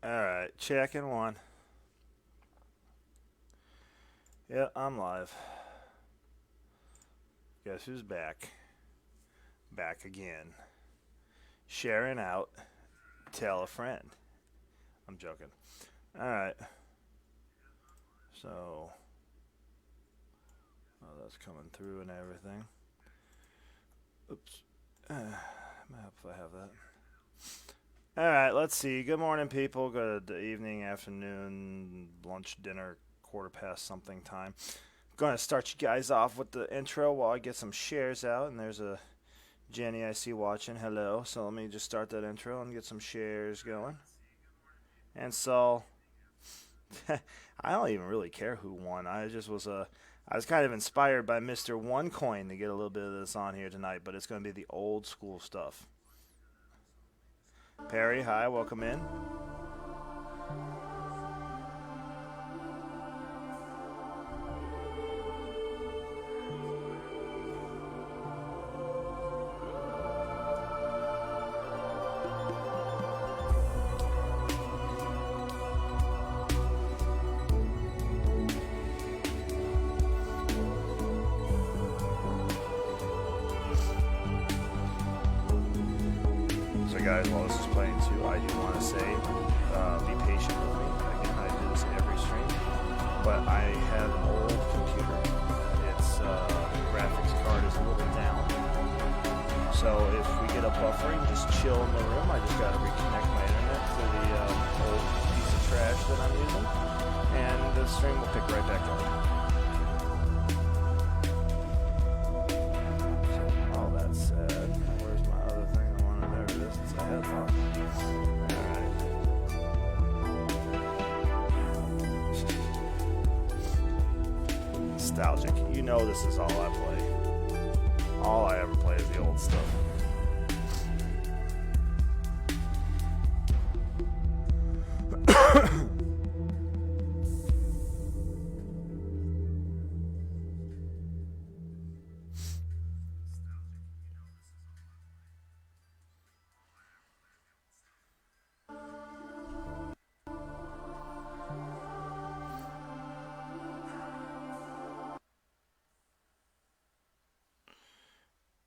Alright, checking one. Yeah, I'm live. Guess who's back? Back again. Sharing out. Tell a friend. I'm joking. Alright. So. Oh, that's coming through and everything. Oops. Map if I have that. Alright, let's see. Good morning, people. Good evening, afternoon, lunch, dinner, quarter past something time. Going to start you guys off with the intro while I get some shares out. And there's a Jenny I see watching. Hello. So let me just start that intro and get some shares going. And so I don't even really care who won. I was kind of inspired by Mr. OneCoin to get a little bit of this on here tonight, but it's going to be the old school stuff. Perry, hi, welcome in. Guys, while this is playing too, I do want to say, be patient with me. Again, I do this every stream, but I have an old computer. Its graphics card is a little down. So if we get a buffering, just chill in the room. I just got to reconnect my internet to the old piece of trash that I'm using, and the stream will pick right back up. Nostalgic. You know this is all I play. All I ever play is the old stuff.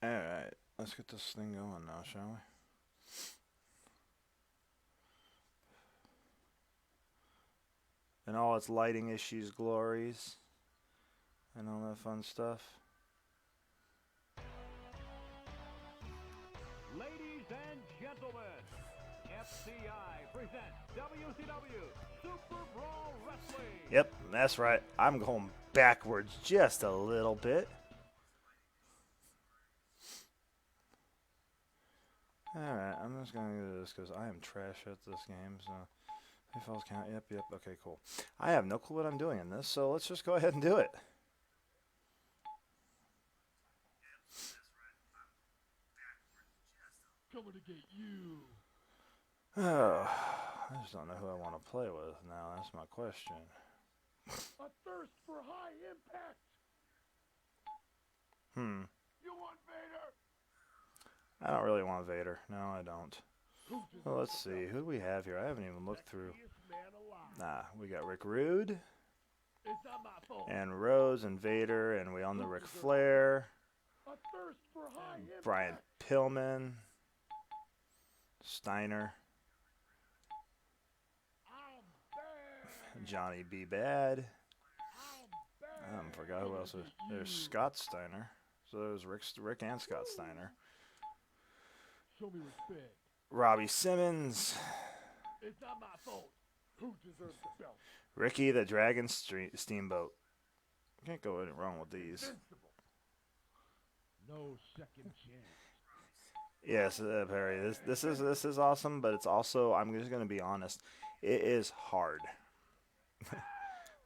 Alright, let's get this thing going now, shall we? And all its lighting issues, glories, and all that fun stuff. Ladies and gentlemen, FCI presents WCW Super Brawl Wrestling. Yep, that's right. I'm going backwards just a little bit. Alright, I'm just going to do this because I am trash at this game, so if I was count, yep, okay, cool. I have no clue what I'm doing in this, so let's just go ahead and do it. Coming to get you. Oh, I just don't know who I want to play with now, that's my question. A thirst for high impact. You want Vader? I don't really want Vader. No, I don't. Well, let's see. Who do we have here? I haven't even looked through. Nah, we got Rick Rude. And Rose and Vader. And we on the Ric Flair. Brian Pillman. Steiner. Johnny B. Bad. I forgot who else. There's Scott Steiner. So there's Rick and Scott Steiner. Show me respect. Robbie Simmons. It's not my fault. Who deserves the belt? Ricky the Dragon Steamboat. Can't go any wrong with these. Invincible. No second chance. Yes, Perry. This is awesome, but it's also, I'm just gonna be honest, it is hard.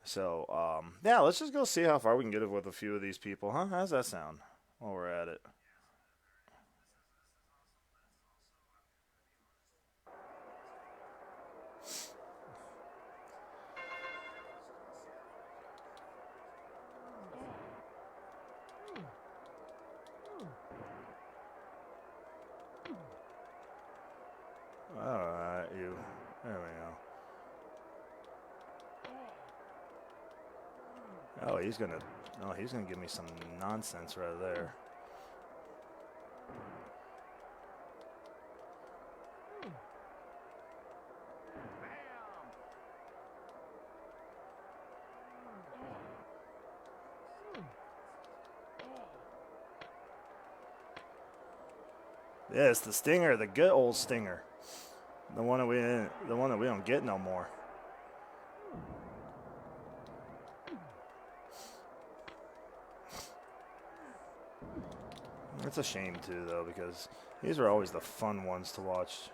So yeah, let's just go see how far we can get it with a few of these people, huh? How's that sound? While we're at it. Alright, you. There we go. Oh, he's gonna give me some nonsense right there. Yeah, it's the stinger, the good old stinger. The one that we don't get no more. It's a shame too, though, because these are always the fun ones to watch.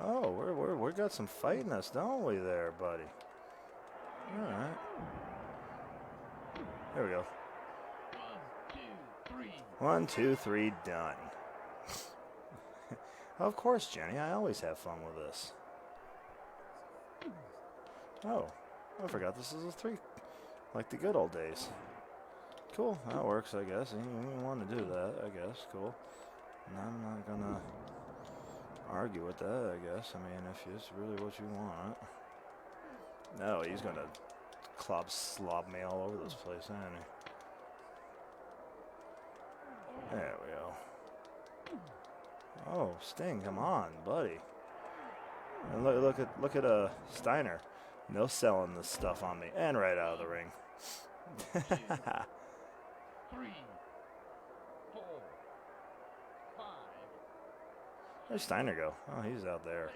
Oh, we got some fight in us, don't we, there, buddy? All right. There we go. 1, 2, 3, done. Of course, Jenny. I always have fun with this. Oh, I forgot this is a 3, like the good old days. Cool, that works, I guess. You want to do that, I guess. Cool. And I'm not gonna argue with that, I guess. I mean, if it's really what you want. No, he's gonna slob me all over this place, isn't he? There we go. Oh, Sting, come on, buddy. And look at Steiner. No selling this stuff on me, and right out of the ring. 3, 4, 5. Where'd Steiner go? Oh, he's out there.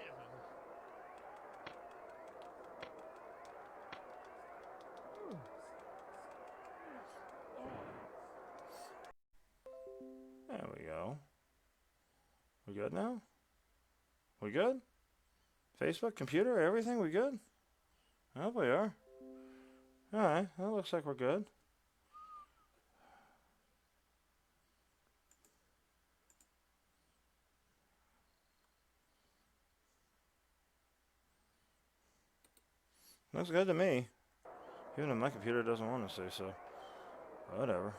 There we go. We good now? We good? Facebook, computer, everything, we good? I hope we are. Alright, that looks like we're good. Looks good to me. Even if my computer doesn't want to say so. Whatever.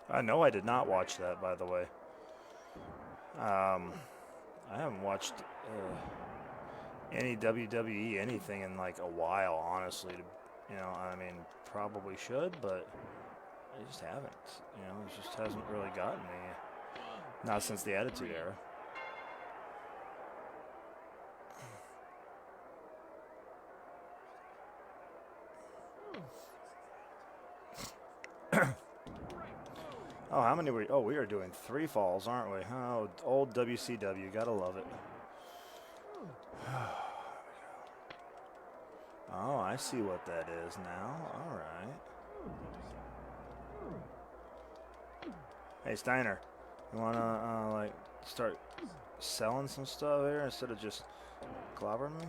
I know I did not watch that, by the way. I haven't watched any WWE anything in like a while, honestly. You know, I mean, probably should, but I just haven't. You know, it just hasn't really gotten me. Not since the Attitude Era. Oh, how many were? Oh, we are doing 3 falls, aren't we? Oh, old WCW, gotta love it. Oh, I see what that is now. All right. Hey, Steiner, you wanna like start selling some stuff here instead of just clobbering me?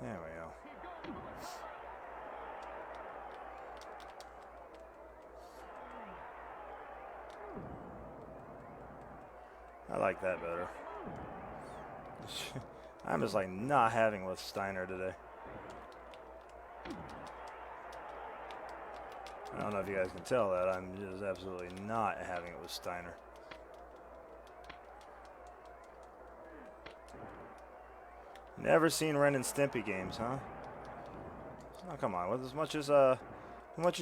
There we go. I like that better. I'm just like not having with Steiner today. I don't know if you guys can tell that. I'm just absolutely not having it with Steiner. Never seen Ren and Stimpy games, huh? Oh, come on. With as much as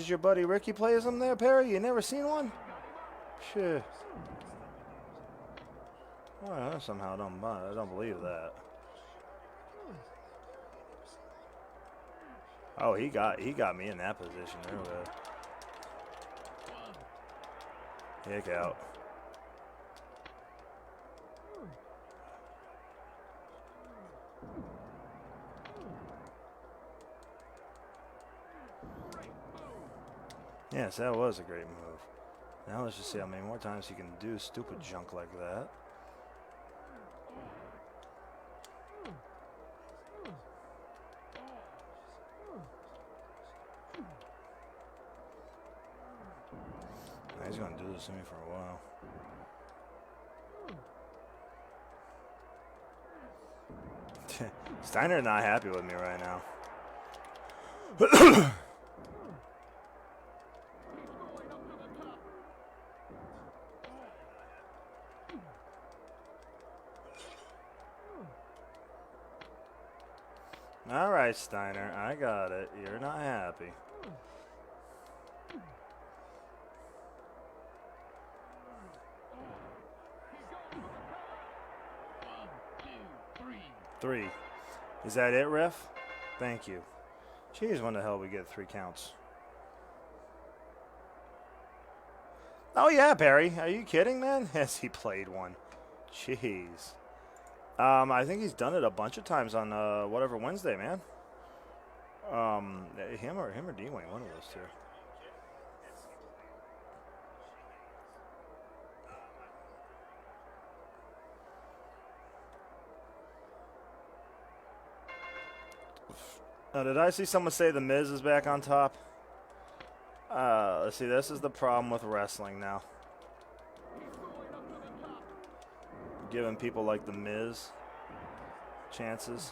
your buddy Ricky plays them there, Perry, you never seen one? Shit. Oh, I somehow I don't believe that. Oh, he got me in that position there. Kick out. Yes, that was a great move. Now let's just see how many more times he can do stupid junk like that. He's going to do this to me for a while. Steiner's not happy with me right now. All right, Steiner, I got it. You're not happy. Three. Is that it, ref? Thank you. Jeez, when the hell we get 3 counts? Oh, yeah, Barry. Are you kidding, man? Yes, he played one. Jeez. I think he's done it a bunch of times on whatever Wednesday, man. Him or D-Wing, one of those two. Did I see someone say the Miz is back on top? Let's see. This is the problem with wrestling now. Giving people like the Miz chances.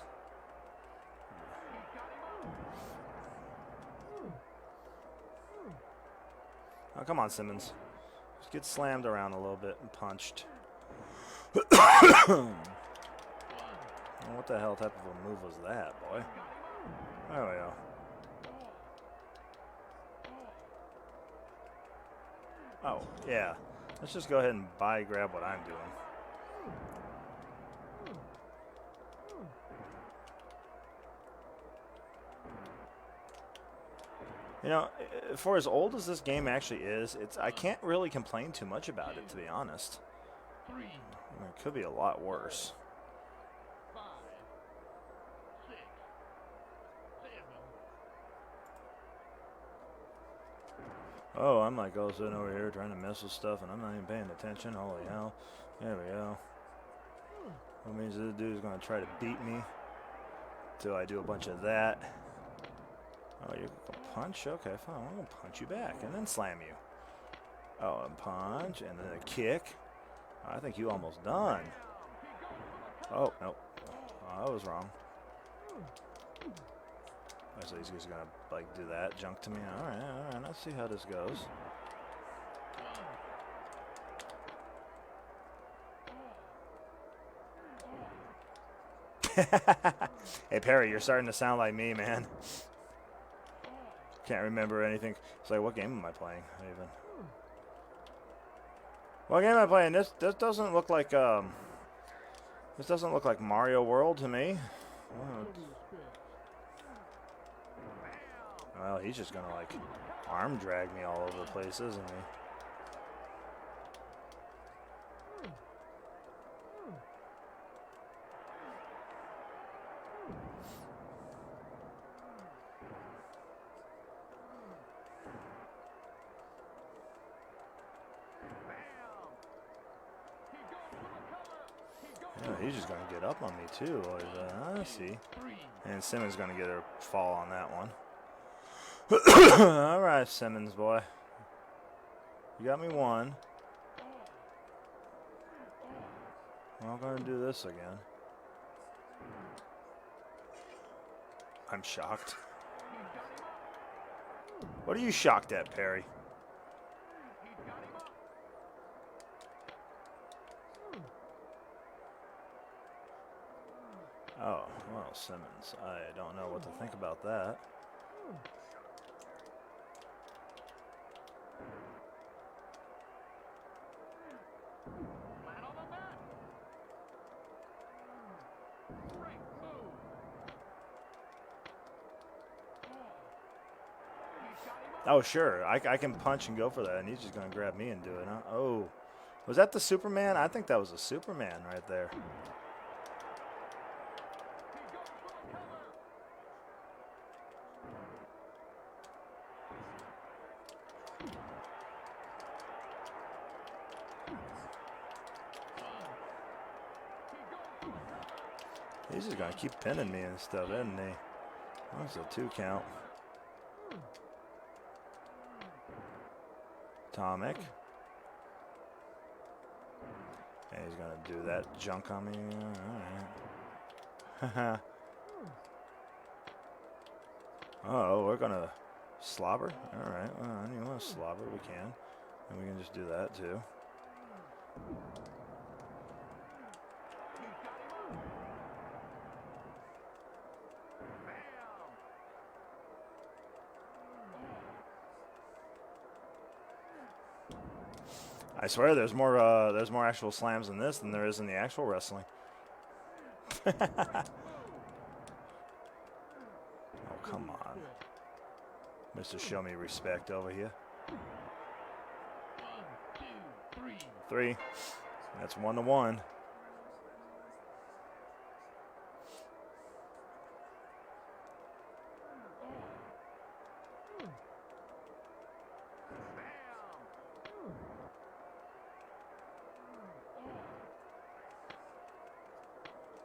Oh, come on, Simmons. Just get slammed around a little bit and punched. What the hell type of a move was that, boy? There we go. Oh, yeah. Let's just go ahead and grab what I'm doing. You know, for as old as this game actually is, I can't really complain too much about it, to be honest. I mean, it could be a lot worse. Oh, I'm like all sitting over here trying to mess with stuff, and I'm not even paying attention. Holy hell. There we go. That means this dude's going to try to beat me until I do a bunch of that. Oh, you're going to punch? Okay, fine. I'm going to punch you back and then slam you. Oh, and punch, and then a kick. I think you almost done. Oh, nope. Oh, I was wrong. So he's just going to, like, do that junk to me. All right. Let's see how this goes. Hey, Perry, you're starting to sound like me, man. Can't remember anything. It's like, what game am I playing, even? What game am I playing? This doesn't look like, this doesn't look like Mario World to me. Well, he's just gonna, like, arm drag me all over the place, isn't he? Yeah, he's just gonna get up on me too. I see. And Simmons gonna get a fall on that one. All right, Simmons boy. You got me one. Well, I'm gonna do this again. I'm shocked. What are you shocked at, Perry? Oh, well, Simmons. I don't know what to think about that. Oh, sure. I can punch and go for that, and he's just going to grab me and do it, huh? Oh. Was that the Superman? I think that was a Superman right there. He's just gonna keep pinning me and stuff, isn't he? That's a 2 count. Atomic. And he's gonna do that junk on me. Alright. Oh, we're gonna slobber? Alright, well, you wanna slobber, we can. And we can just do that too. I swear there's more actual slams in this than there is in the actual wrestling. Oh, come on. Mr. Show Me Respect over here. 3. That's 1-1.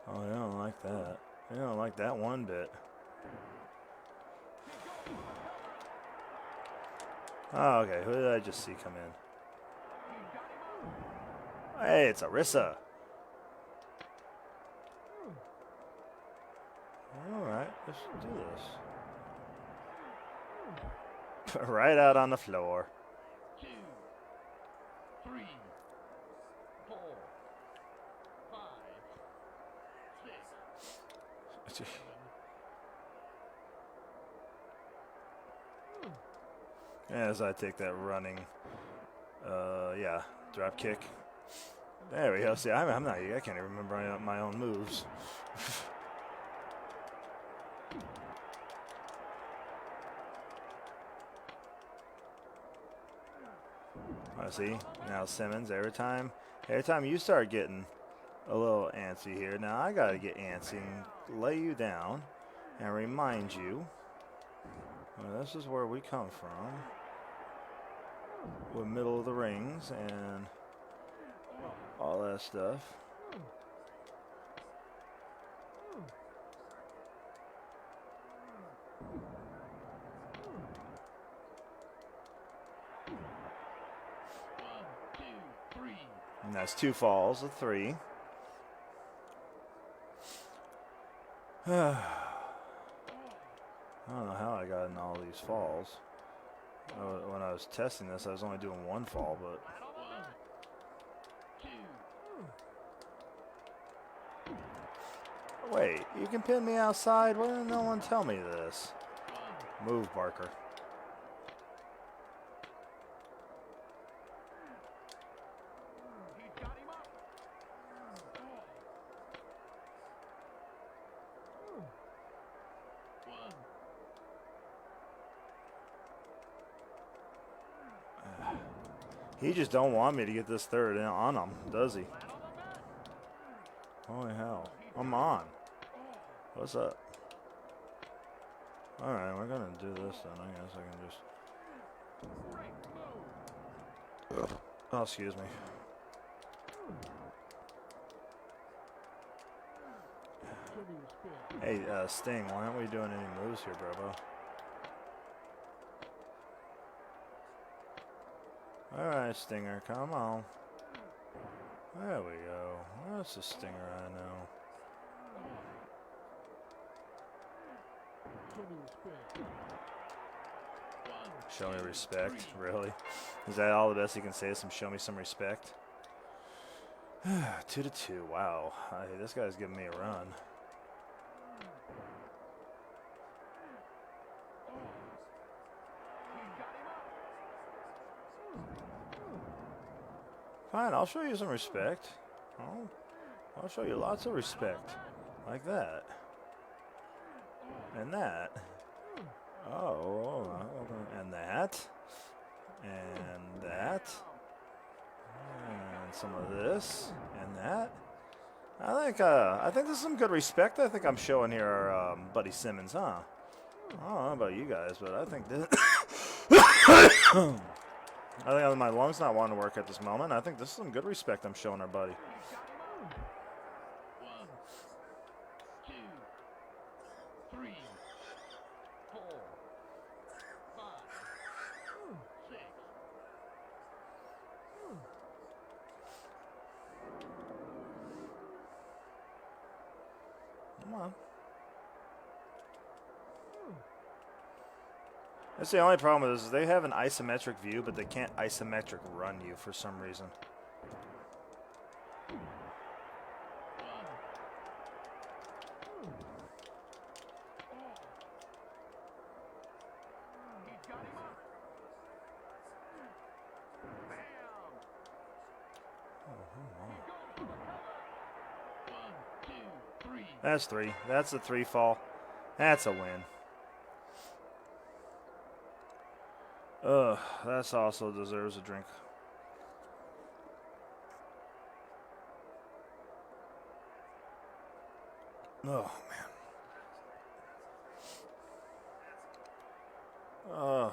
Oh, they don't like that. They don't like that one bit. Oh, okay. Who did I just see come in? Hey, it's Arissa. Alright, let's do this. Right out on the floor. 2, 3, 4, 5, 6. As I take that running, yeah, drop kick. There we go. See, I can't even remember my own moves. I see. Now Simmons, every time you start getting a little antsy here, now I gotta get antsy and lay you down and remind you, well, this is where we come from. We're middle of the rings and all that stuff. And that's 2 falls, a 3. I don't know how I got in all these falls. When I was testing this, I was only doing 1 fall, but... Wait, you can pin me outside? Why didn't no one tell me this? Move, Barker. He just don't want me to get this third on him, does he? Holy hell. I'm on. What's up? Alright, we're gonna do this then. I guess I can just... Oh, excuse me. Hey, Sting, why aren't we doing any moves here, bro? Alright, Stinger, come on. There we go. That's a Stinger I know. Show me respect, really? Is that all the best you can say? Show me some respect? 2-2, wow. Hey, this guy's giving me a run. Fine, I'll show you some respect. I'll show you lots of respect. Like that. And that. Oh, and that. And that. And some of this. And that. I think this is some good respect I think I'm showing here our buddy Simmons, huh? I don't know about you guys, but I think this... I think my lungs not wanting to work at this moment. I think this is some good respect I'm showing our buddy. Come on. That's the only problem with this is they have an isometric view, but they can't isometric run you for some reason. That's 3. That's a 3 fall. That's a win. Ugh, that's also deserves a drink. Oh, man. Ugh.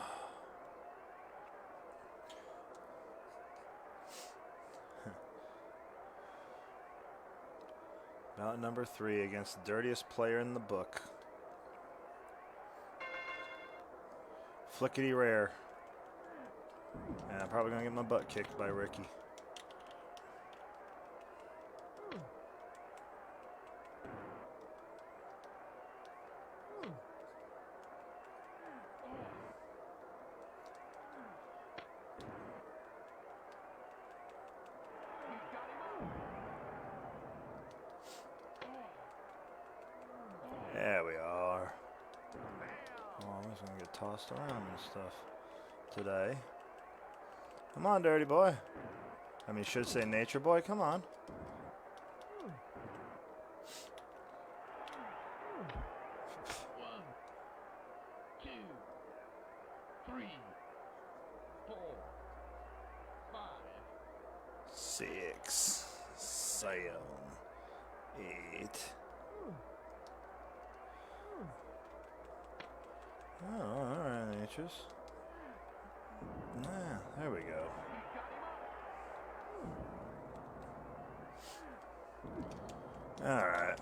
Bout number 3 against the dirtiest player in the book. Flickety rare. And I'm probably going to get my butt kicked by Ricky. There we are. Oh, I'm just going to get tossed around and stuff today. Come on, dirty boy. I mean, should say nature boy. Come on. One, two, three, 4, 5, 6, 7, 8. Oh, alright, natures. Nah, there we go. Alright.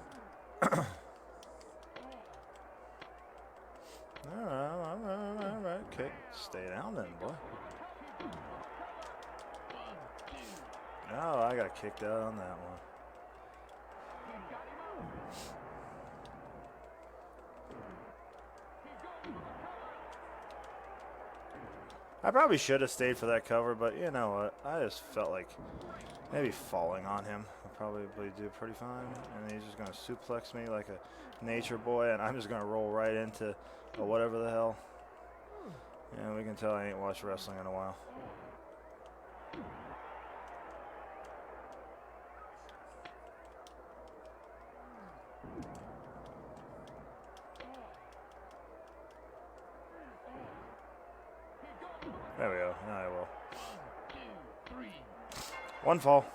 Alright. Okay, stay down then, boy. Oh, I got kicked out on that one. I probably should have stayed for that cover, but you know what? I just felt like maybe falling on him would probably do pretty fine. And he's just going to suplex me like a nature boy, and I'm just going to roll right into whatever the hell. Yeah, we can tell I ain't watched wrestling in a while. There we go. Now I will. 1, 2, 3. One fall.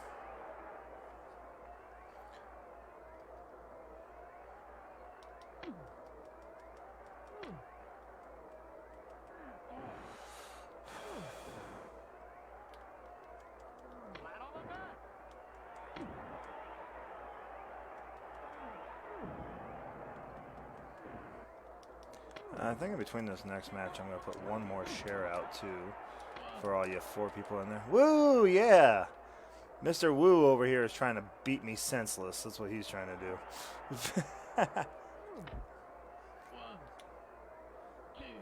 I think in between this next match, I'm going to put one more share out, too, for all you 4 people in there. Woo, yeah! Mr. Woo over here is trying to beat me senseless. That's what he's trying to do.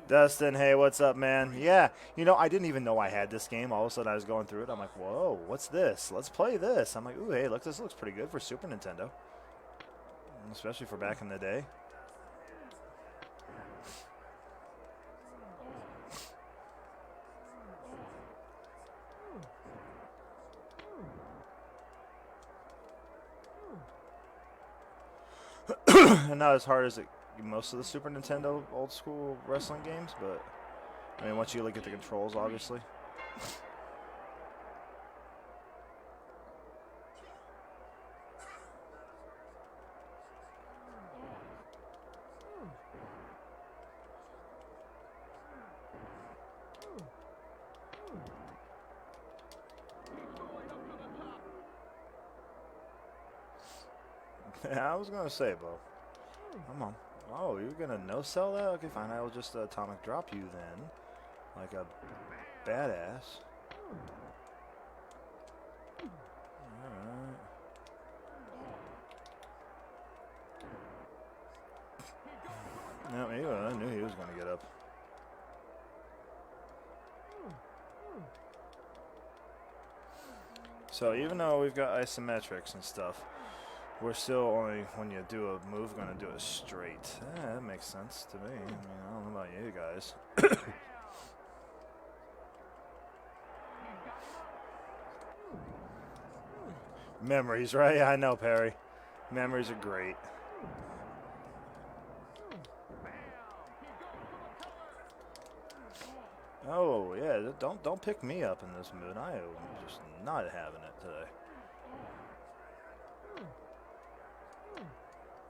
Dustin, hey, what's up, man? Yeah, you know, I didn't even know I had this game. All of a sudden, I was going through it. I'm like, whoa, what's this? Let's play this. I'm like, ooh, hey, look, this looks pretty good for Super Nintendo, especially for back in the day. And not as hard as most of the Super Nintendo old school wrestling games, but I mean, once you look at the controls, obviously. I was gonna say, Bo. Come on. Oh, you're gonna no-sell that? Okay, fine. I will just atomic drop you then, like a badass. All right. No, I knew he was going to get up. So even though we've got isometrics and stuff, we're still only, when you do a move, going to do it straight. That makes sense to me. I mean, I don't know about you guys. Memories, right? I know, Perry. Memories are great. Oh yeah, don't pick me up in this mood. I am just not having it today.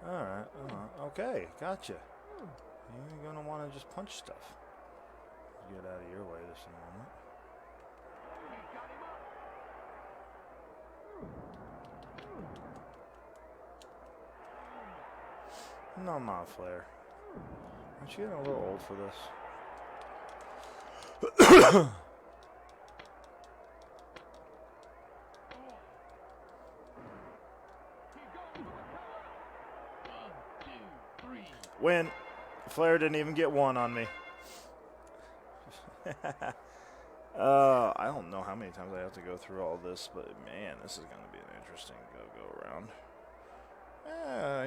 All right, okay, gotcha. You're gonna want to just punch stuff. Get out of your way just a moment. No, my flare. Aren't you getting a little old for this? Win. Flair didn't even get one on me. I don't know how many times I have to go through all this, but man, this is going to be an interesting go around.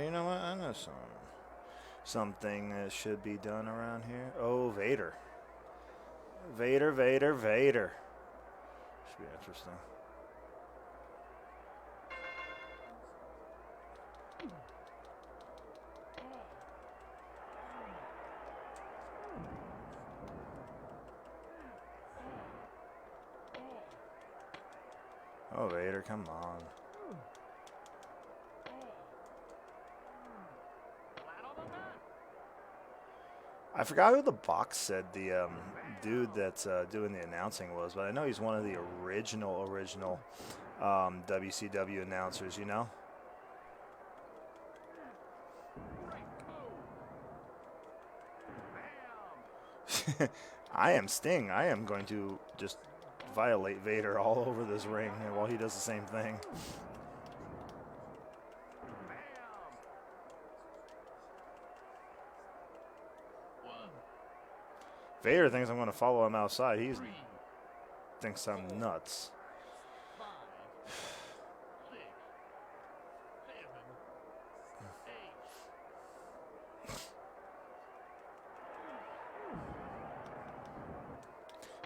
You know what? I know something that should be done around here. Oh, Vader. Vader. Should be interesting. Oh, Vader, come on. I forgot who the box said the dude that's doing the announcing was, but I know he's one of the original WCW announcers, you know? I am Sting. I am going to just violate Vader all over this ring while he does the same thing. Vader thinks I'm going to follow him outside. He thinks I'm nuts.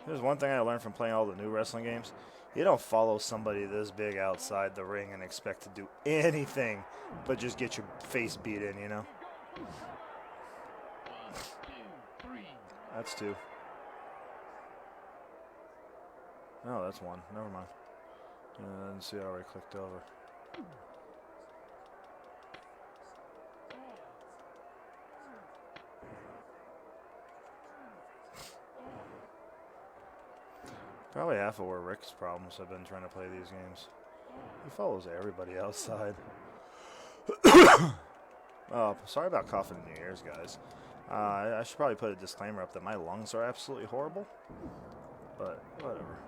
There's one thing I learned from playing all the new wrestling games. You don't follow somebody this big outside the ring and expect to do anything but just get your face beat in, you know? That's two. Oh, that's one. Never mind. Let's see how I clicked over. Probably half of where Rick's problems have been trying to play these games. He follows everybody outside. Oh, sorry about coughing in your ears, guys. I should probably put a disclaimer up that my lungs are absolutely horrible. But, whatever.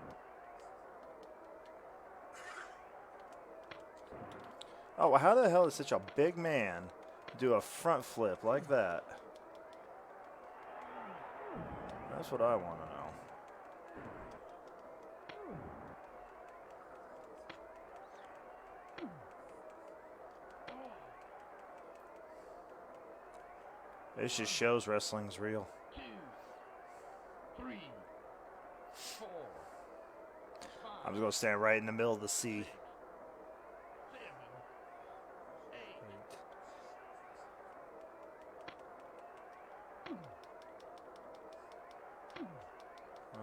Oh, well, how the hell does such a big man do a front flip like that? That's what I want to know. This just shows wrestling's real. 2, 3, 4, 5, I'm just going to stand right in the middle of the sea. 7, 8.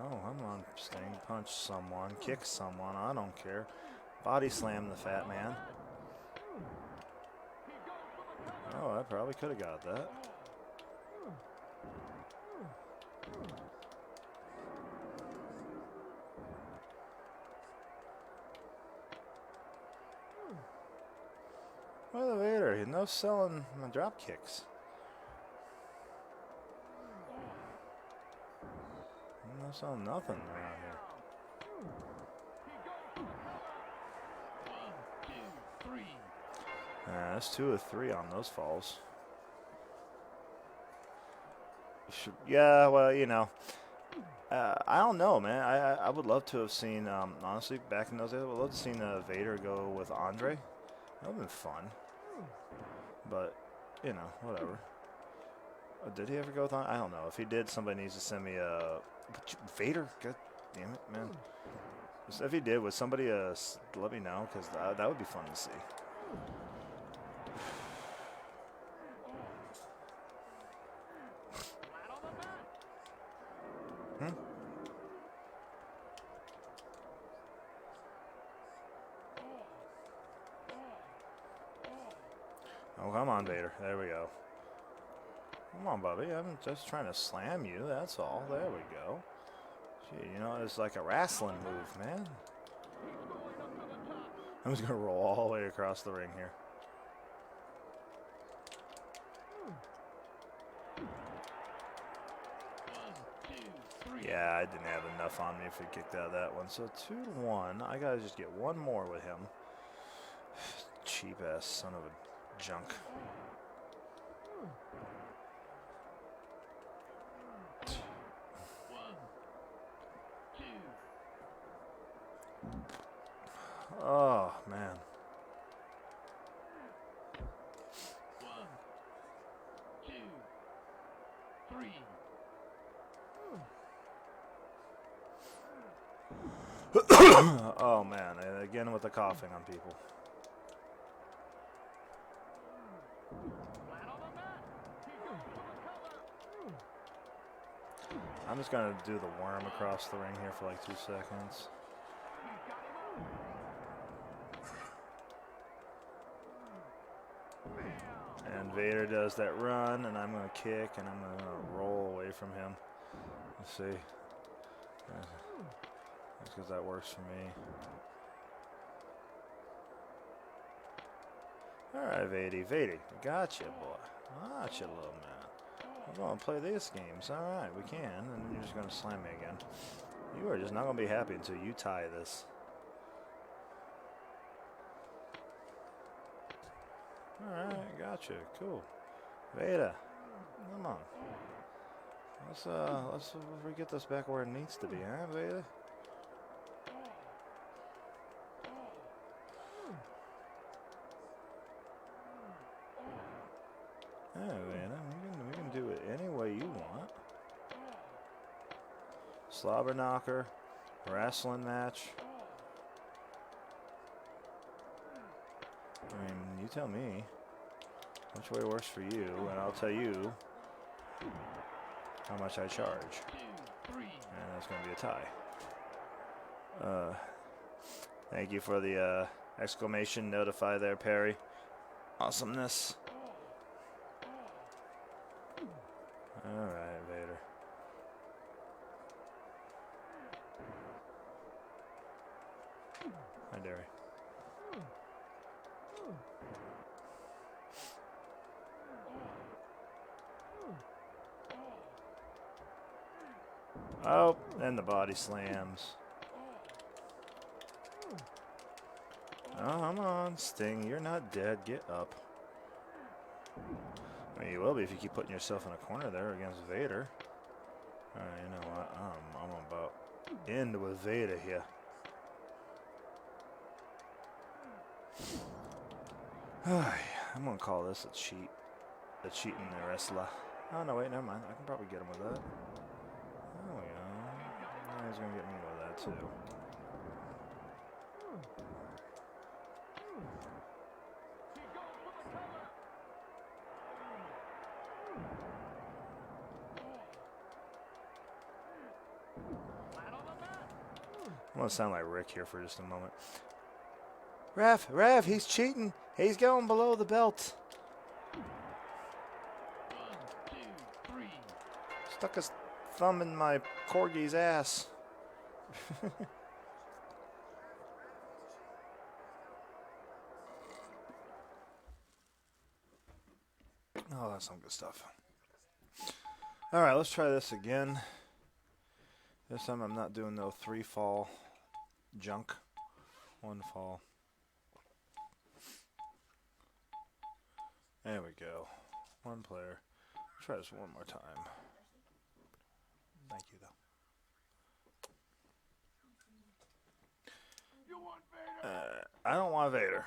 Oh, come on, Sting. Punch someone, kick someone, I don't care. Body slam the fat man. Oh, I probably could have got that. Well, Vader, he's no selling my drop kicks. No selling nothing around here. 1, 2, 3. That's 2 of 3 on those falls. Yeah, well, you know, I don't know, man. I would love to have seen, honestly, back in those days, I would love to have seen Vader go with Andre. That would have been fun. But, you know, whatever. Did he ever go with Andre? I don't know. If he did, somebody needs to send me a... Vader? God damn it, man. If he did, would somebody let me know? Because that would be fun to see. Hmm? Oh, come on, Vader. There we go. Come on, Bubby. I'm just trying to slam you. That's all. There we go. Gee, you know, it's like a wrestling move, man. I'm just going to roll all the way across the ring here. Yeah, I didn't have enough on me if we kicked out of that one. So 2-1. I got to just get one more with him. Cheap-ass son of a junk. Oh, man. Oh, man. Again with the coughing on people. I'm just going to do the worm across the ring here for like 2 seconds. And Vader does that run, and I'm going to kick, and I'm going to roll away from him. Let's see. That's because that works for me. Alright, Vady. Gotcha, boy. Gotcha, little man. We're going to play these games. Alright, we can. And then you're just going to slam me again. You are just not going to be happy until you tie this. Alright, gotcha. Cool. Veda, come on. Let's get this back where it needs to be, huh, Veda? Hey, Veda, we can do it any way you want. Slobber knocker, wrestling match. I mean, you tell me which way works for you, and I'll tell you how much I charge. And that's going to be a tie. Thank you for the exclamation notify there, Perry. Awesomeness. Alright, Vader. Hi, Derry. Oh, and the body slams. Oh, come on, Sting. You're not dead. Get up. I mean, you will be if you keep putting yourself in a corner there against Vader. Alright, you know what? I'm about end with Vader here. I'm going to call this a cheat. A cheating wrestler. Oh, no, wait, never mind. I can probably get him with that. There we go. Now he's going to get me with that, too. I'm going to sound like Rick here for just a moment. Rev, he's cheating. He's going below the belt. 1, 2, 3. Stuck his thumb in my corgi's ass. Oh, that's some good stuff. All right, let's try this again. This time I'm not doing no 3 fall junk. 1 fall. There we go. 1 player. Try this one more time. I don't want Vader.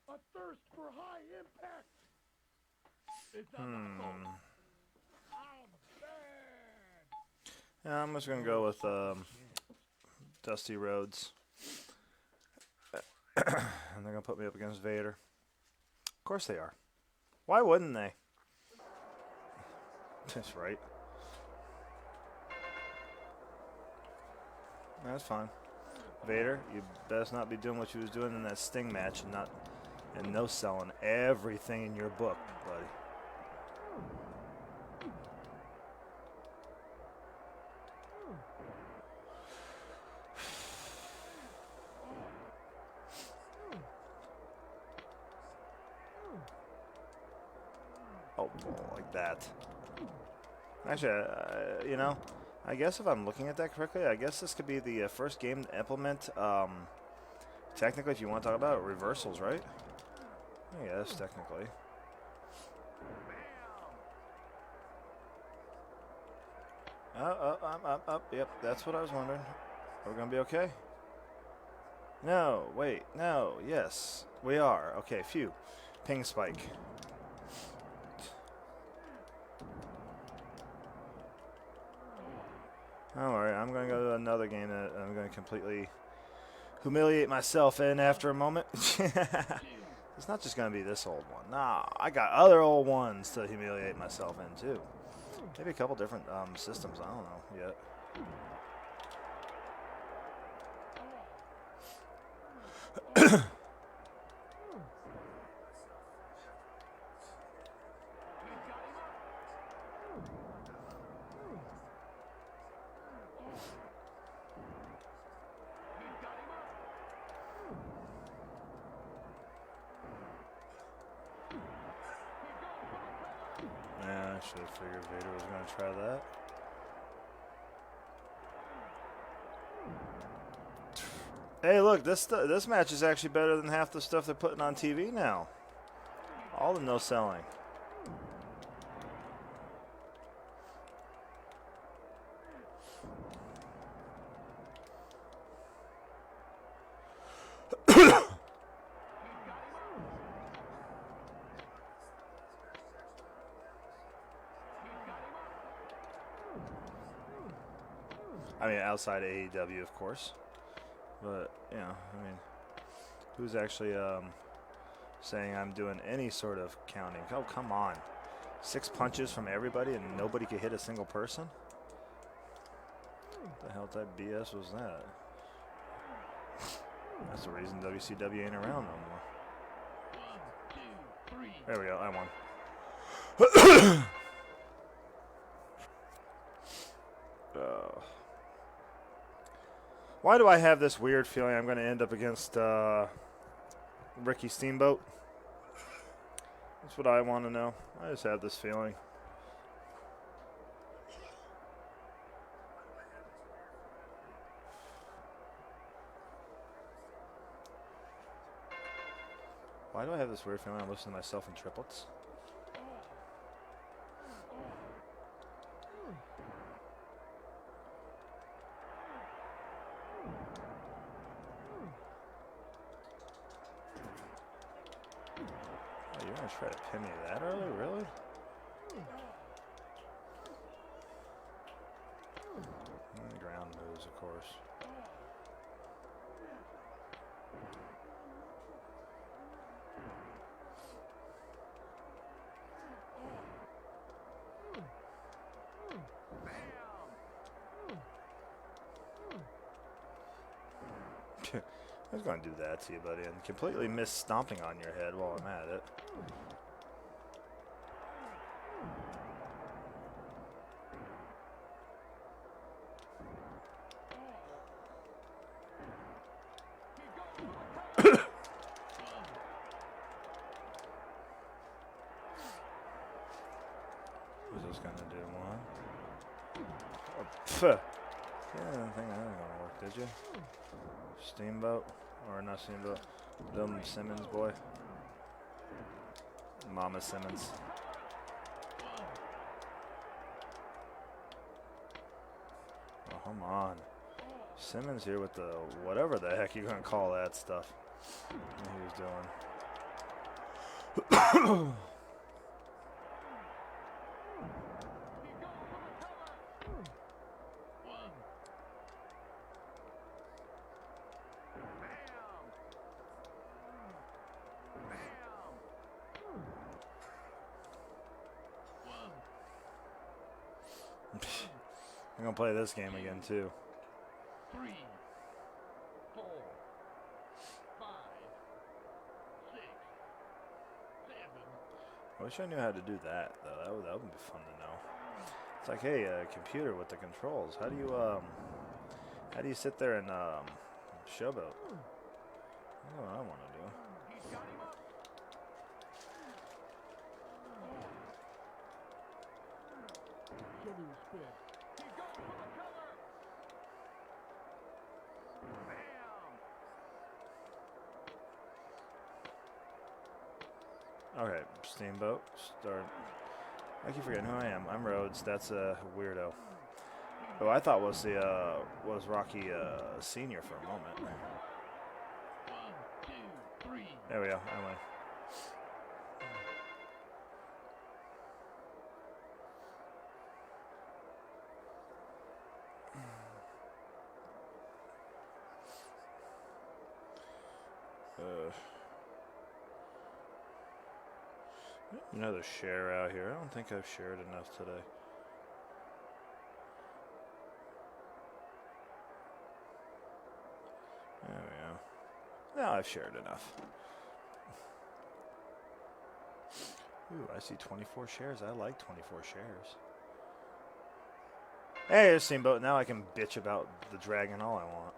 A thirst for high impact. It's not my fault. I'm bad. Yeah, I'm just gonna go with Dusty Rhodes. And they're gonna put me up against Vader. Of course they are. Why wouldn't they? That's right. That's fine. Vader, you best not be doing what you was doing in that Sting match and no selling everything in your book, buddy. Oh, like that. Actually, you know, I guess if I'm looking at that correctly, I guess this could be the first game to implement, technically, if you want to talk about it, reversals, right? Yes, technically. Up. Yep, that's what I was wondering. Are we going to be okay? No, wait, no, yes, we are. Okay, phew. Ping spike. Don't worry, I'm going to go to another game that I'm going to completely humiliate myself in after a moment. It's not just going to be this old one. Nah, I got other old ones to humiliate myself in, too. Maybe a couple different systems. I don't know yet. Yeah, I should have figured Vader was going to try that. Hey, look, this match is actually better than half the stuff they're putting on TV now. All the no selling. I mean, outside AEW, of course. But, you know, I mean, who's actually saying I'm doing any sort of counting? Oh, come on. 6 punches from everybody and nobody could hit a single person? What the hell type BS was that? That's the reason WCW ain't around no more. There we go, I won. Why do I have this weird feeling I'm going to end up against Ricky Steamboat? That's what I want to know. I just have this feeling. Why do I have this weird feeling I'm listening to myself in triplets? Oh, you're going to try to pin me that early? Really? And ground moves, of course. I was going to do that to you, buddy, and completely miss stomping on your head while I'm at it. Who's this going to do, one? Oh, pfft. Yeah, I didn't think that was going to work, did you? Steamboat? Or not Steamboat. Dumb Simmons boy. Mama Simmons. Oh, come on. Simmons here with the whatever the heck you're going to call that stuff. what he was doing. I'm gonna play this game again too. 3, 4, 5, 6, 7. I wish I knew how to do that though. That would be fun to know. It's like, hey, computer with the controls. How do you sit there and showboat? That's what I want to do. He's got him up. Show me respect. He goes for the cover. Bam. Okay, Steamboat, start. I keep forgetting who I am. I'm Rhodes. That's a weirdo. Who I thought was Rocky Senior for a moment. 1, 2, 3. There we go. Anyway. Another share out here. I don't think I've shared enough today. There we go. No, I've shared enough. Ooh, I see 24 shares. I like 24 shares. Hey, there's Steamboat. Now I can bitch about the dragon all I want.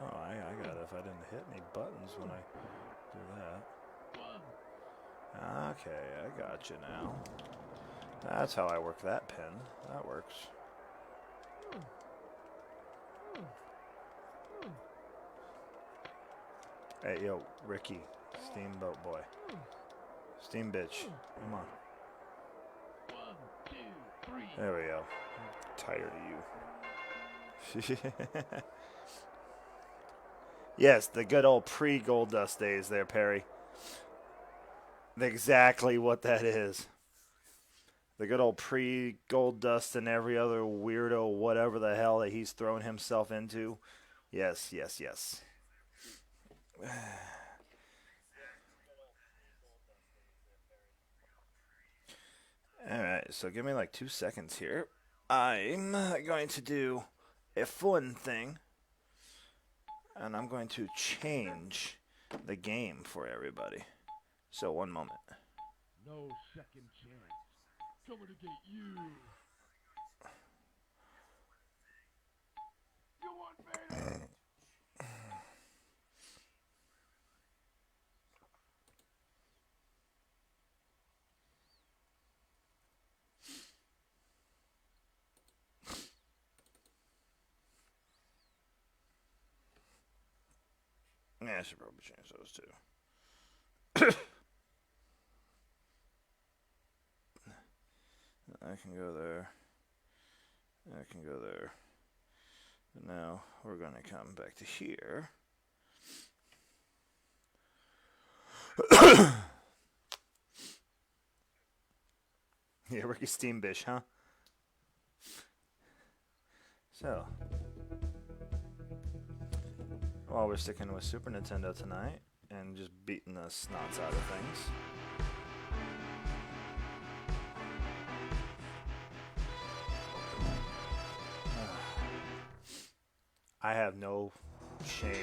Oh, I got it if I didn't hit any buttons when I do that. Okay, I got you now. That's how I work that pin. That works. Hey, yo, Ricky, Steamboat boy. Steam bitch. Come on. 1, 2, 3. There we go. I'm tired of you. Yes, the good old pre-Gold Dust days there, Perry. Exactly what that is. The good old pre-Gold Dust and every other weirdo whatever the hell that he's thrown himself into. Yes, yes, yes. Alright, so give me like 2 seconds here. I'm going to do a fun thing. And I'm going to change the game for everybody. So, one moment. No second chance. Coming to get you. You want Vader? Yeah, I should probably change those too. I can go there. I can go there. But now we're going to come back to here. Yeah, Ricky Steambish, huh? So, while we're sticking with Super Nintendo tonight and just beating the snots out of things. I have no shame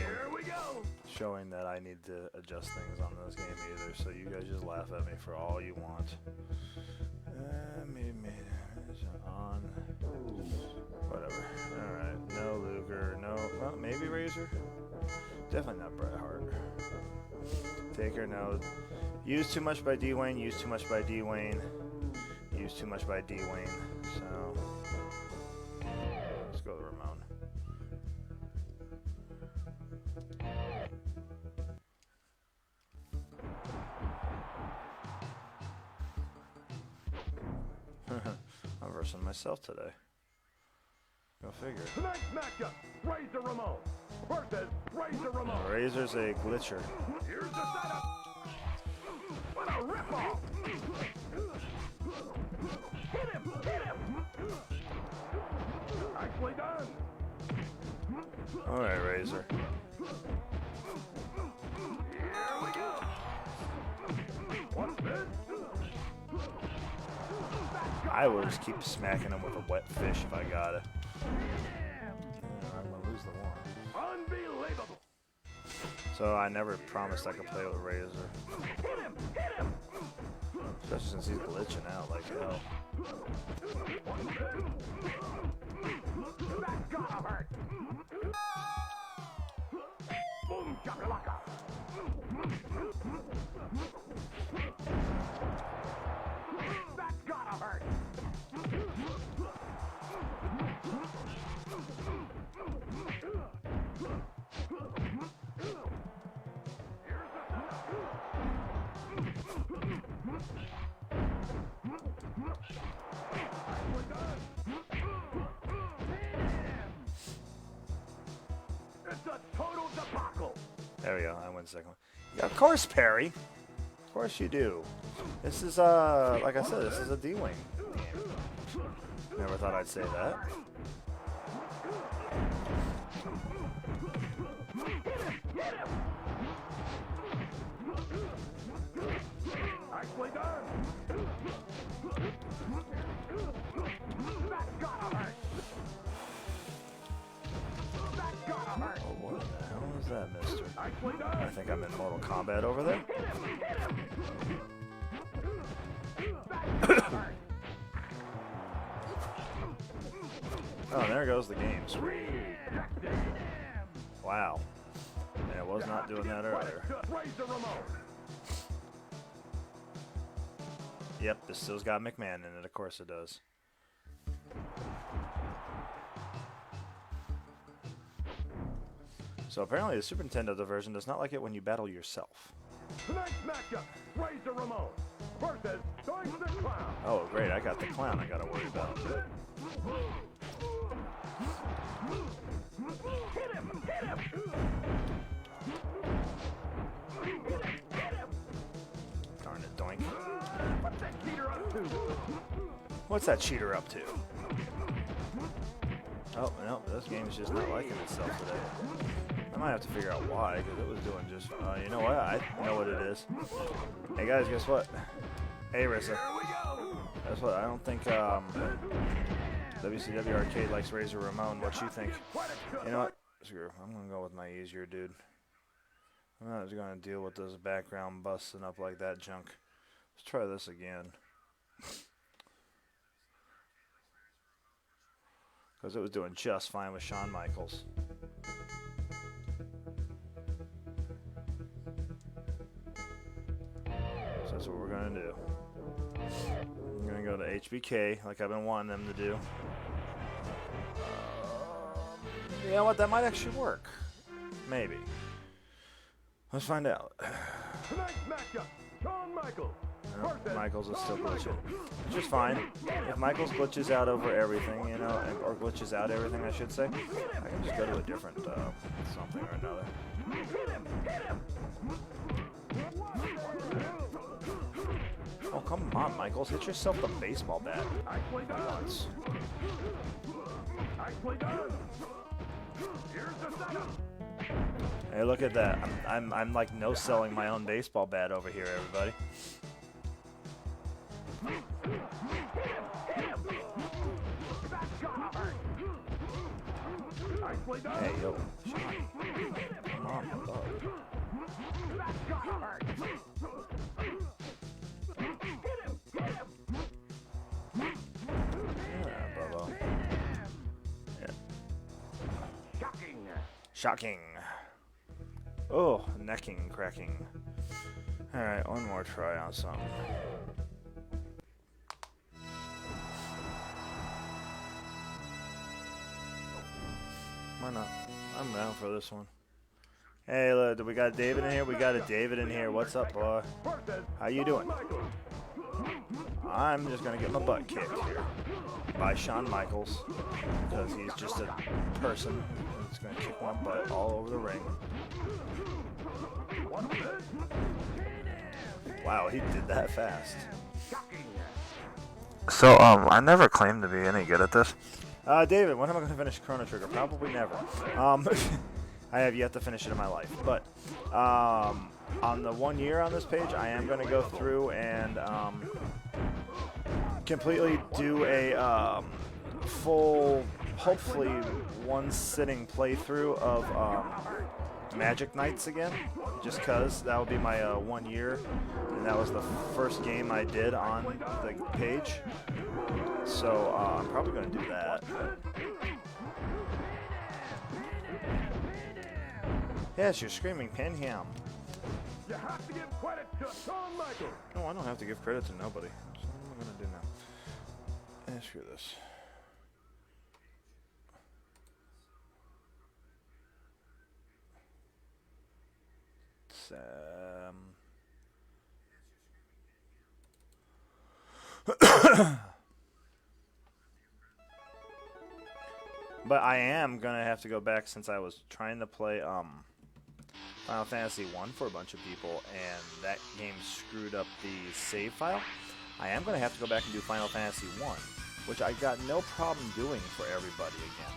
showing that I need to adjust things on this game either, so you guys just laugh at me for all you want. Maybe on. Whatever. Alright. No Luger. No. Well, maybe Razor. Definitely not Bret Hart. Taker, no. Used too much by Dwayne. Used too much by Dwayne. Used too much by Dwayne. So. Let's go to Ramon. I'm versing myself today. Go figure. Tonight's matchup, Razor Ramon versus Razor Ramon. Razor's a glitcher. Here's the setup. What a ripoff! Hit him! Hit him! Nicely done. Alright, Razor. Here we go. What's this? I will just keep smacking him with a wet fish if I got it. I'm gonna lose the one. Unbelievable. So I never promised I could play with Razor. Hit him! Hit him! Especially since he's glitching out like hell. That gotta hurt. Boom shakalaka. That gotta hurt. It's a total debacle. There we go, I win the second one. Yeah, of course, Perry. Of course you do. This is, like I said, this is a D-Wing game. Never thought I'd say that. Nicely done. That gotta hurt. That gotta hurt. Oh, what the hell is that, mister? Nicely I done. think I'm in Mortal Kombat over there. Hit him. Hit him. That gotta hurt. Oh, there goes the game screen. Wow. Yeah, I was not doing that earlier. Razor Ramon. Yep, this still's got McMahon in it, of course it does. So apparently the Super Nintendo version does not like it when you battle yourself. Tonight's matchup, Razor Ramon versus Doink the Clown. Oh, great, I got the clown I gotta worry about. Hit him! Hit him! Darn it, Doink. What's that cheater up to? What's that cheater up to? Oh, no, this game's just not liking itself today. I might have to figure out why, because it was doing just... you know what? I know what it is. Hey, guys, guess what? Hey, Rissa. Guess what? I don't think WCW Arcade likes Razor Ramon. What you think? You know what? Screw. I'm going to go with my easier dude. I'm not going to deal with this background busting up like that junk. Let's try this again. Because it was doing just fine with Shawn Michaels. So that's what we're going to do. I'm going to go to HBK like I've been wanting them to do. You know what? That might actually work. Maybe. Let's find out. Tonight's matchup, Shawn Michaels. No, Michaels is still glitching. Which is fine. If Michaels glitches out over everything, you know, or glitches out everything, I should say, I can just go to a different something or another. Oh, come on, Michaels. Hit yourself with a baseball bat. Once. Nicely done. Here's the setup. Hey, look at that. I'm like no selling my own baseball bat over here, everybody. That's gotta hurt. Nicely done. Hey, yo. Come on, dog. That's gotta hurt. Yeah, Bubba. Yeah. Shocking. Shocking. Oh, necking, cracking. Alright, one more try on something. Why not? I'm down for this one. Hey, look, we got David in here. We got a David in here. What's up, boy? How you doing? I'm just gonna get my butt kicked here by Shawn Michaels because he's just a person who's gonna kick my butt all over the ring. Wow, he did that fast. So, I never claimed to be any good at this. David, when am I going to finish Chrono Trigger? Probably never. I have yet to finish it in my life. But on the 1 year on this page, I am going to go through and completely do a full, hopefully one sitting playthrough of Magic Knights again. Just because that would be my 1 year. And that was the first game I did on the page. So I'm probably going to do that. Yes, you're screaming Pinham. You have to give credit to Shawn Michaels. No, I don't have to give credit to nobody. So what am I going to do now? Screw this. But I am gonna have to go back since I was trying to play Final Fantasy 1 for a bunch of people and that game screwed up the save file. I am gonna have to go back and do Final Fantasy 1, which I got no problem doing for everybody again.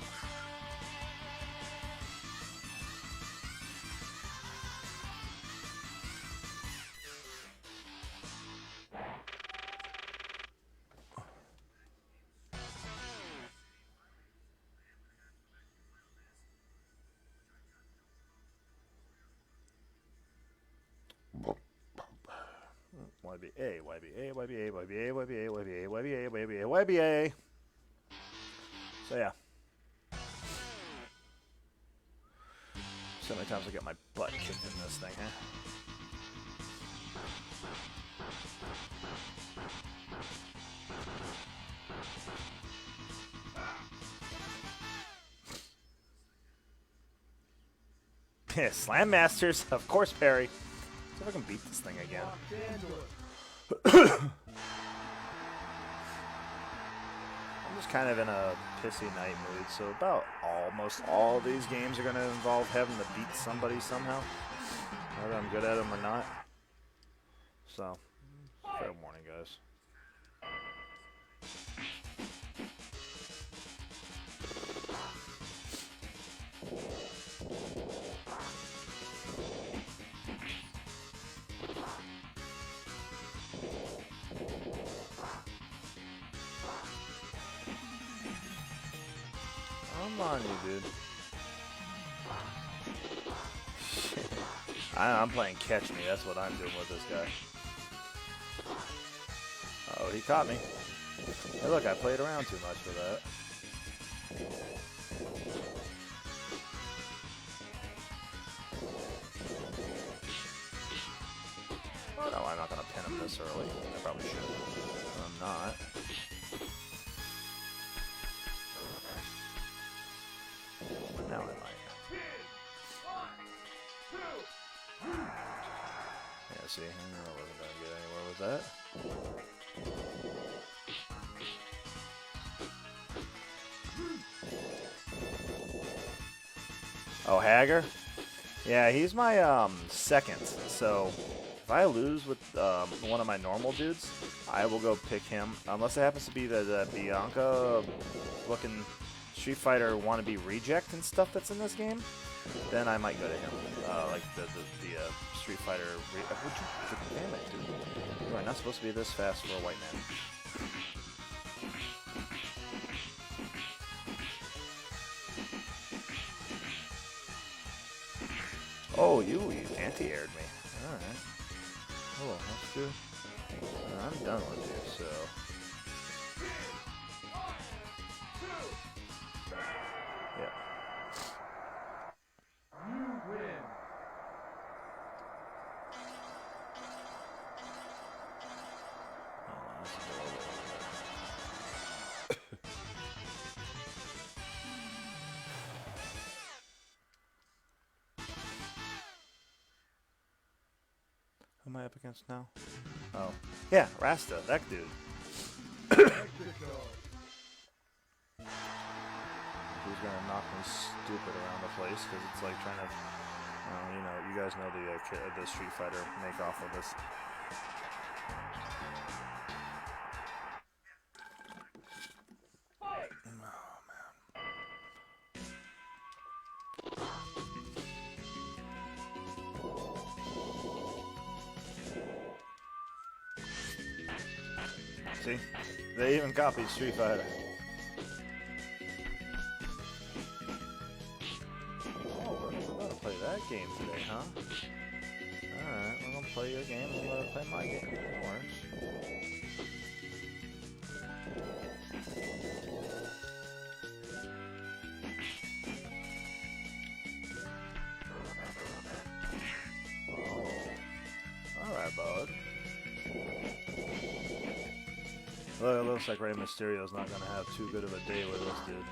YBA, YBA, YBA, YBA, YBA, YBA, YBA, YBA, YBA. So yeah. So many times I get my butt kicked in this thing, huh? Yeah, Slam Masters, of course, Perry. See if I can beat this thing again. I'm just kind of in a pissy night mood, so about almost all these games are going to involve having to beat somebody somehow, whether I'm good at them or not. So, fair warning, guys. Come on, you dude. I'm playing catch me. That's what I'm doing with this guy. Oh, he caught me. Hey, look, I played around too much for that. Oh, no, I'm not going to pin him this early. I probably should. I'm not. Now I might. Yeah, see, I wasn't going to get anywhere with that. Oh, Hager? Yeah, he's my second. So if I lose with one of my normal dudes, I will go pick him. Unless it happens to be the Bianca looking Street Fighter wannabe reject and stuff that's in this game, then I might go to him. Like the Street Fighter. Would you? Damn it, dude! You are not supposed to be this fast for a white man. Oh, you anti-aired me. Alright. Oh, let's do. I'm done with you, so. Yeah. You win. Oh, that's a little bit. Who am I up against now? Oh. Yeah, Rasta, that dude. Who's gonna knock me stupid around the place, because it's like trying to, you know, you guys know the Street Fighter make off of this. See? They even copied Street Fighter. Oh, we're gonna play that game today, huh? Alright, we're gonna play your game and we're gonna play my game. That works. Oh. Alright, bud. Well, it looks like Rey Mysterio's not going to have too good of a day with this dude.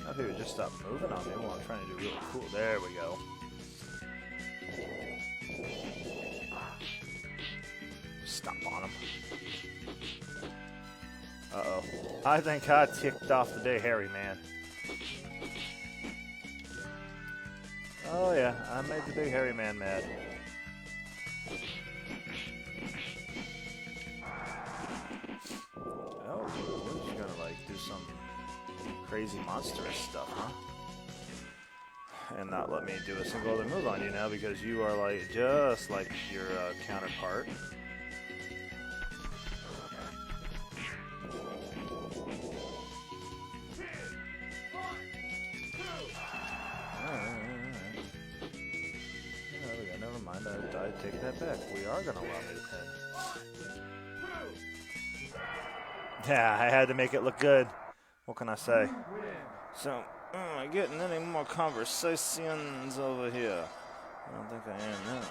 I think he would just stop moving on me while I'm trying to do really cool. There we go. Stop on him. Uh-oh. I think I ticked off the day, hairy man. Oh yeah, I made the big hairy man mad. Oh, we're just gonna like do some crazy monstrous stuff, huh? And not let me do a single other move on you now because you are like just like your counterpart. I take that back. We are going to allow me to pin. Yeah, I had to make it look good. What can I say? So, am I getting any more conversations over here? I don't think I am now.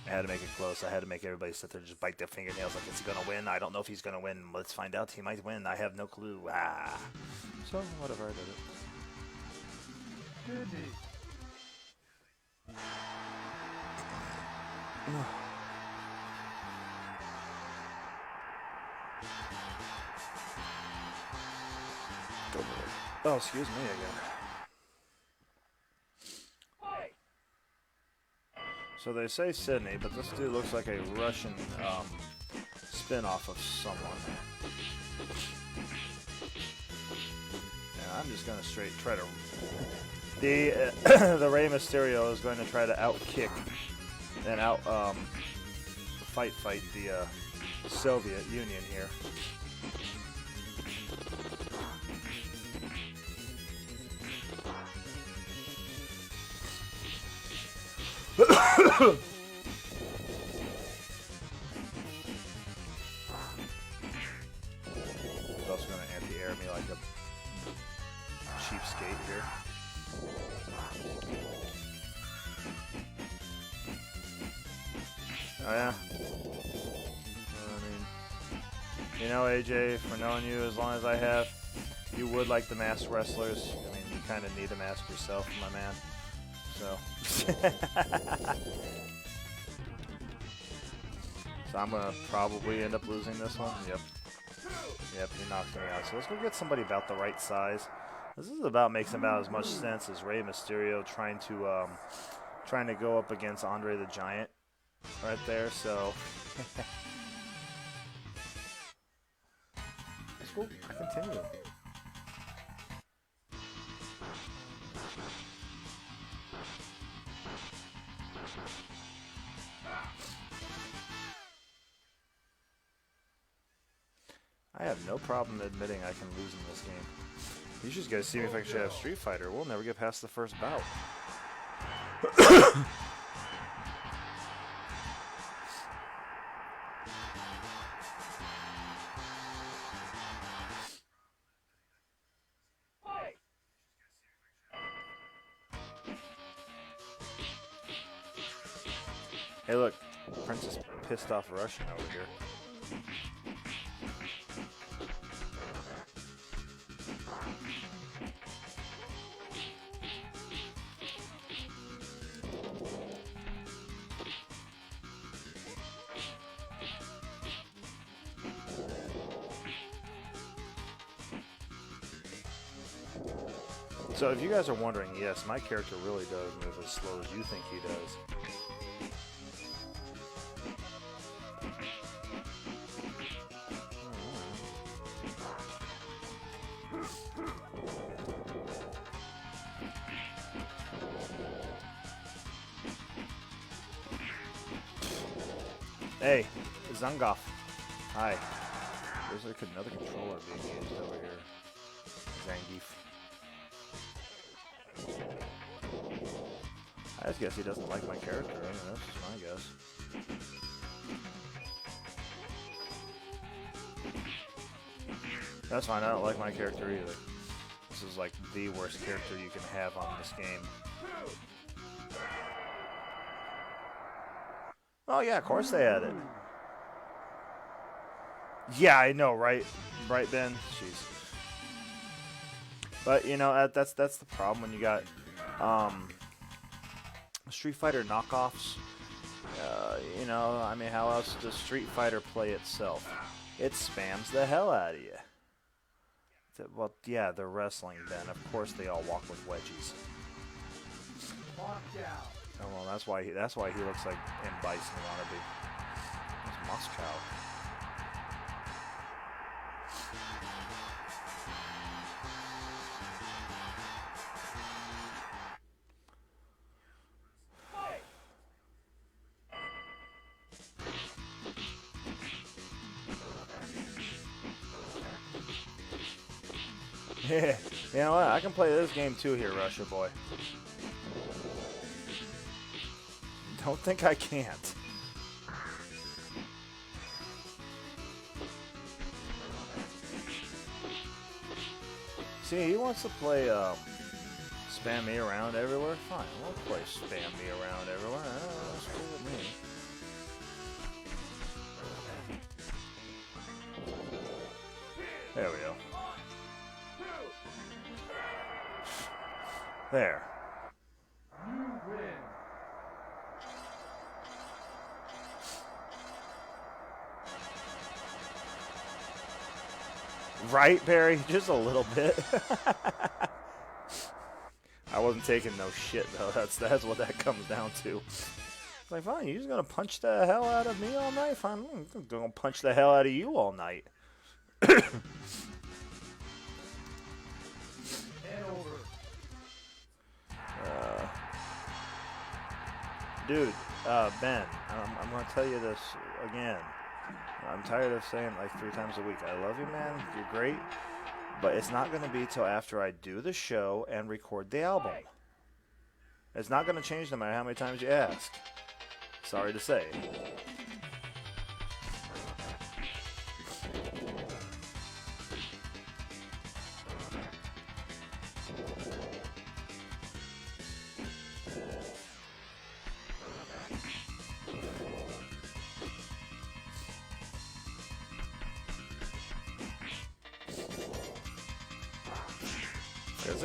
I had to make it close. I had to make everybody sit there and just bite their fingernails like, is he going to win? I don't know if he's going to win. Let's find out. He might win. I have no clue. Ah. So, whatever, I did it. Goodness. Oh, excuse me again. So they say Sydney, but this dude looks like a Russian spin-off of someone. And I'm just going to straight try to... The Rey Mysterio is going to try to outkick and fight the Soviet Union here. He's also going to anti-air me like a cheapskate here. Oh yeah. I mean, you know, AJ, for knowing you as long as I have, you would like the masked wrestlers. I mean, you kind of need a mask yourself, my man. So. So I'm gonna probably end up losing this one. Yep. Yep, he knocked me out. So let's go get somebody about the right size. This is about makes about as much sense as Rey Mysterio trying to go up against Andre the Giant right there. So let's go. I continue. I have no problem admitting I can lose in this game. You just gotta see me if I can have Street Fighter. We'll never get past the first bout. Hey look, Prince is pissed off Russian over here. So if you guys are wondering, yes, my character really does move as slow as you think he does. Hey, Zangoff. Hi. There's like another controller being used over here. Zangief. I just guess he doesn't like my character. I mean, that's just my guess. That's fine. I don't like my character either. This is like the worst character you can have on this game. Oh yeah, of course they had it. Yeah, I know, right? Right, Ben? Jeez. But you know, that's the problem when you got Street Fighter knockoffs. You know, I mean, how else does Street Fighter play itself? It spams the hell out of you. Well, yeah, they're wrestling, Ben. Of course, they all walk with wedgies. Oh well, that's why he looks like M. Bison wannabe. It's Moscow. Yeah, you know what? I can play this game too here, Russia boy. Don't think I can't. See, he wants to play spam me around everywhere. Fine, I won't play spam me around everywhere. That's cool with me. There we go. There. You win. Right, Barry? Just a little bit. I wasn't taking no shit though. That's what that comes down to. It's like, fine, you're just gonna punch the hell out of me all night? Fine, I'm gonna punch the hell out of you all night. Dude, Ben, I'm going to tell you this again. I'm tired of saying it like 3 times a week. I love you, man. You're great. But it's not going to be till after I do the show and record the album. It's not going to change no matter how many times you ask. Sorry to say.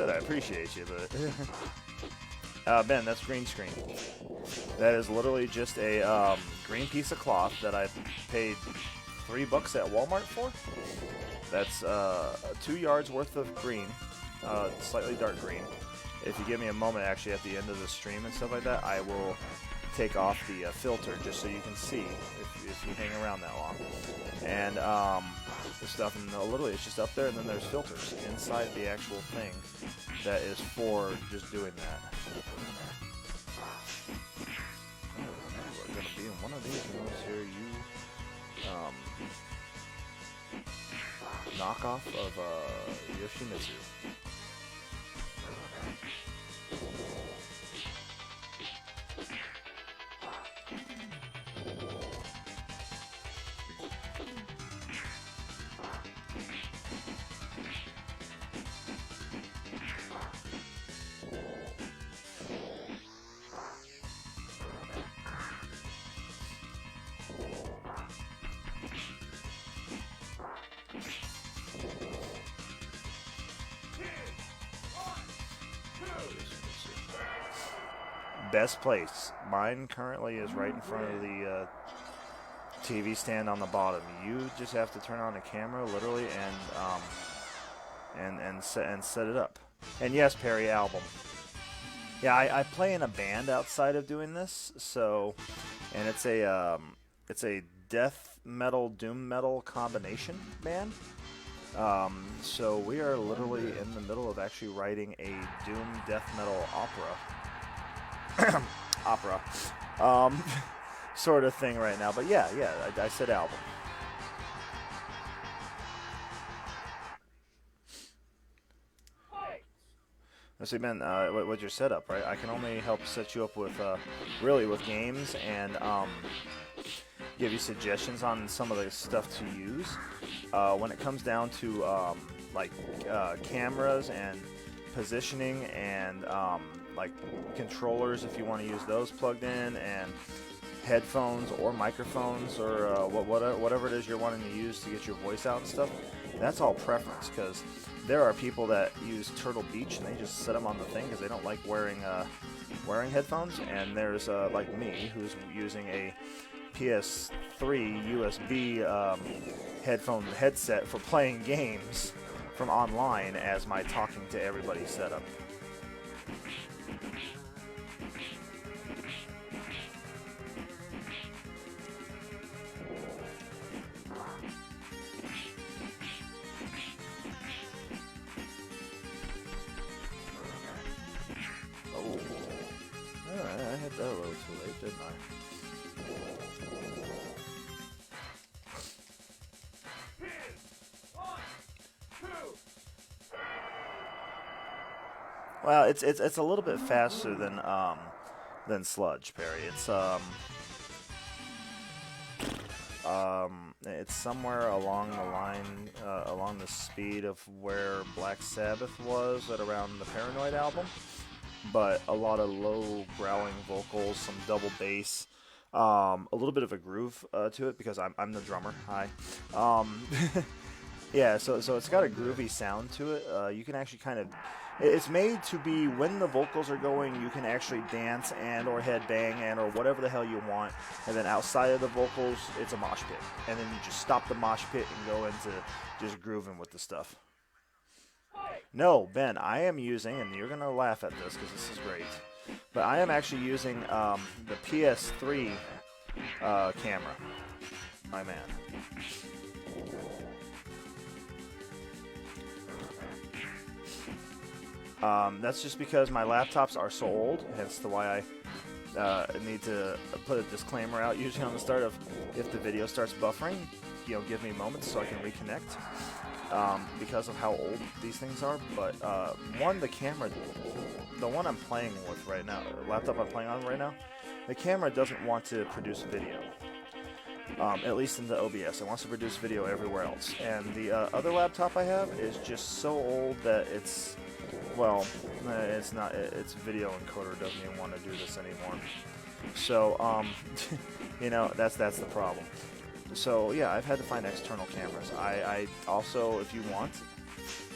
I appreciate you, but Ben, that's green screen. That is literally just a green piece of cloth that I paid $3 at Walmart for. That's 2 yards worth of green, slightly dark green. If you give me a moment, actually, at the end of the stream and stuff like that, I will take off the filter just so you can see if you hang around that long. And the stuff, and literally it's just up there, and then there's filters inside the actual thing that is for just doing that. We're going to be in one of these rooms here. You knockoff of Yoshimitsu. Best place. Mine currently is right in front of the TV stand on the bottom. You just have to turn on the camera, literally, and set it up. And yes, Perry, album. Yeah, I play in a band outside of doing this, so, and it's a death metal, doom metal combination band. So we are literally in the middle of actually writing a doom death metal sort of thing right now. But yeah, I said album. Let's see, Ben, what's your setup, right? I can only help set you up with, really with games and give you suggestions on some of the stuff to use. When it comes down to cameras and positioning and like controllers, if you want to use those plugged in, and headphones or microphones or whatever it is you're wanting to use to get your voice out and stuff, that's all preference, because there are people that use Turtle Beach and they just set them on the thing because they don't like wearing headphones, and there's like me, who's using a PS3 USB headset for playing games from online as my talking to everybody setup. I hit that a little too late, didn't I? Well, it's a little bit faster than Sludge, Perry. It's somewhere along the line, along the speed of where Black Sabbath was at around the Paranoid album. But a lot of low growling vocals, some double bass, a little bit of a groove to it, because I'm the drummer. Hi. Yeah, so it's got a groovy sound to it. You can actually kind of, it's made to be, when the vocals are going, you can actually dance and or headbang and or whatever the hell you want. And then outside of the vocals, it's a mosh pit. And then you just stop the mosh pit and go into just grooving with the stuff. No, Ben, I am using, and you're going to laugh at this because this is great, but I am actually using the PS3 camera, my man. That's just because my laptops are so old, hence the why I need to put a disclaimer out usually on the start of, if the video starts buffering, give me moments so I can reconnect. Because of how old these things are, but the camera, the one I'm playing with right now, the laptop I'm playing on right now, the camera doesn't want to produce video, at least in the OBS. It wants to produce video everywhere else, and the other laptop I have is just so old that it's not, its video encoder doesn't even want to do this anymore. So, that's the problem. So yeah, I've had to find external cameras. I also, if you want,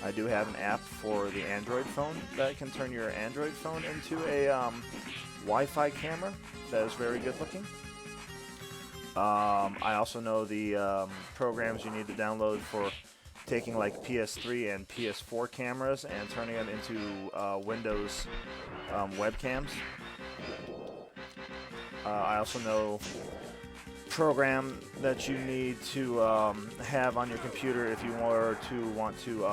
I do have an app for the Android phone that can turn your Android phone into a Wi-Fi camera that is very good looking. I also know the programs you need to download for taking like PS3 and PS4 cameras and turning them into Windows webcams. I also know program that you need to have on your computer if you were to want to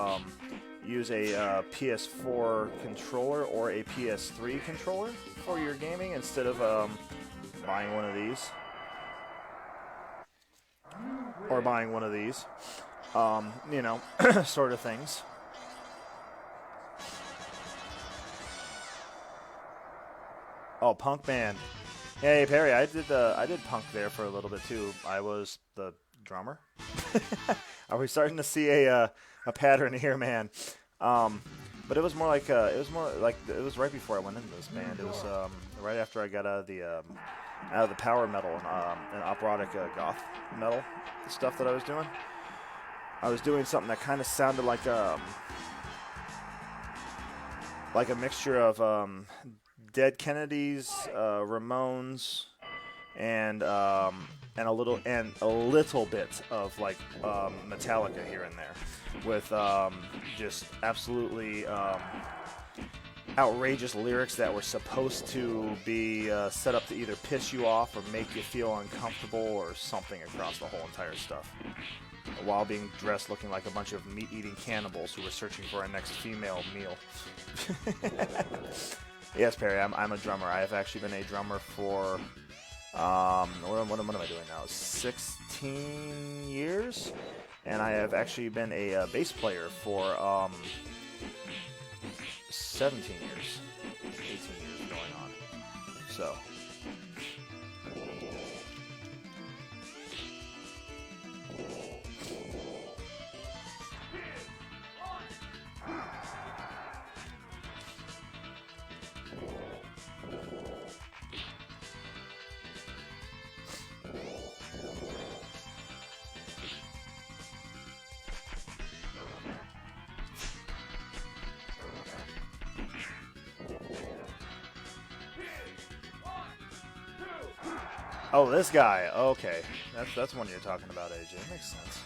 use a PS4 controller or a PS3 controller for your gaming instead of buying one of these or buying one of these, you know, sort of things. Oh, Punk Band. Hey Perry, I did punk there for a little bit too. I was the drummer. Are we starting to see a pattern here, man? But it was more like it was right before I went into this band. It was right after I got out of the power metal and operatic goth metal stuff that I was doing. I was doing something that kind of sounded like a mixture of Dead Kennedys, Ramones, and a little bit of like Metallica here and there, with just absolutely outrageous lyrics that were supposed to be set up to either piss you off or make you feel uncomfortable or something across the whole entire stuff, while being dressed looking like a bunch of meat-eating cannibals who were searching for our next female meal. Yes, Perry, I'm a drummer. I have actually been a drummer for, what am I doing now? 16 years? And I have actually been a bass player for 17 years. 18 years going on. So. Oh, this guy. Okay, that's one you're talking about, AJ. That makes sense.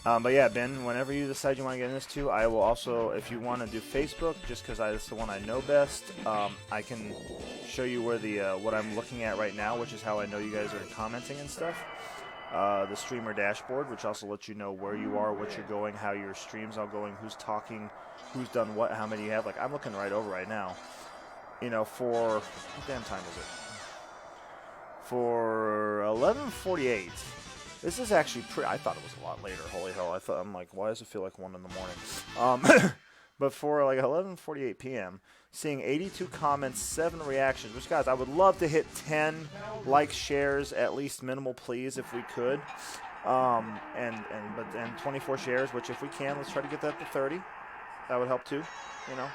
But yeah, Ben, whenever you decide you want to get into this too, I will also, if you want to do Facebook, just because it's the one I know best, I can show you where what I'm looking at right now, which is how I know you guys are commenting and stuff. The streamer dashboard, which also lets you know where you are, what you're going, how your streams are going, who's talking, who's done what, how many you have. Like, I'm looking right over right now. You know, for what damn time is it? For 11:48. This is actually pretty. I thought it was a lot later. Holy hell! I'm like, why does it feel like 1 in the morning? But for like 11:48 p.m., seeing 82 comments, 7 reactions. Which, guys, I would love to hit 10 likes, shares, at least minimal, please, if we could. And 24 shares. Which, if we can, let's try to get that to 30. That would help too. You know.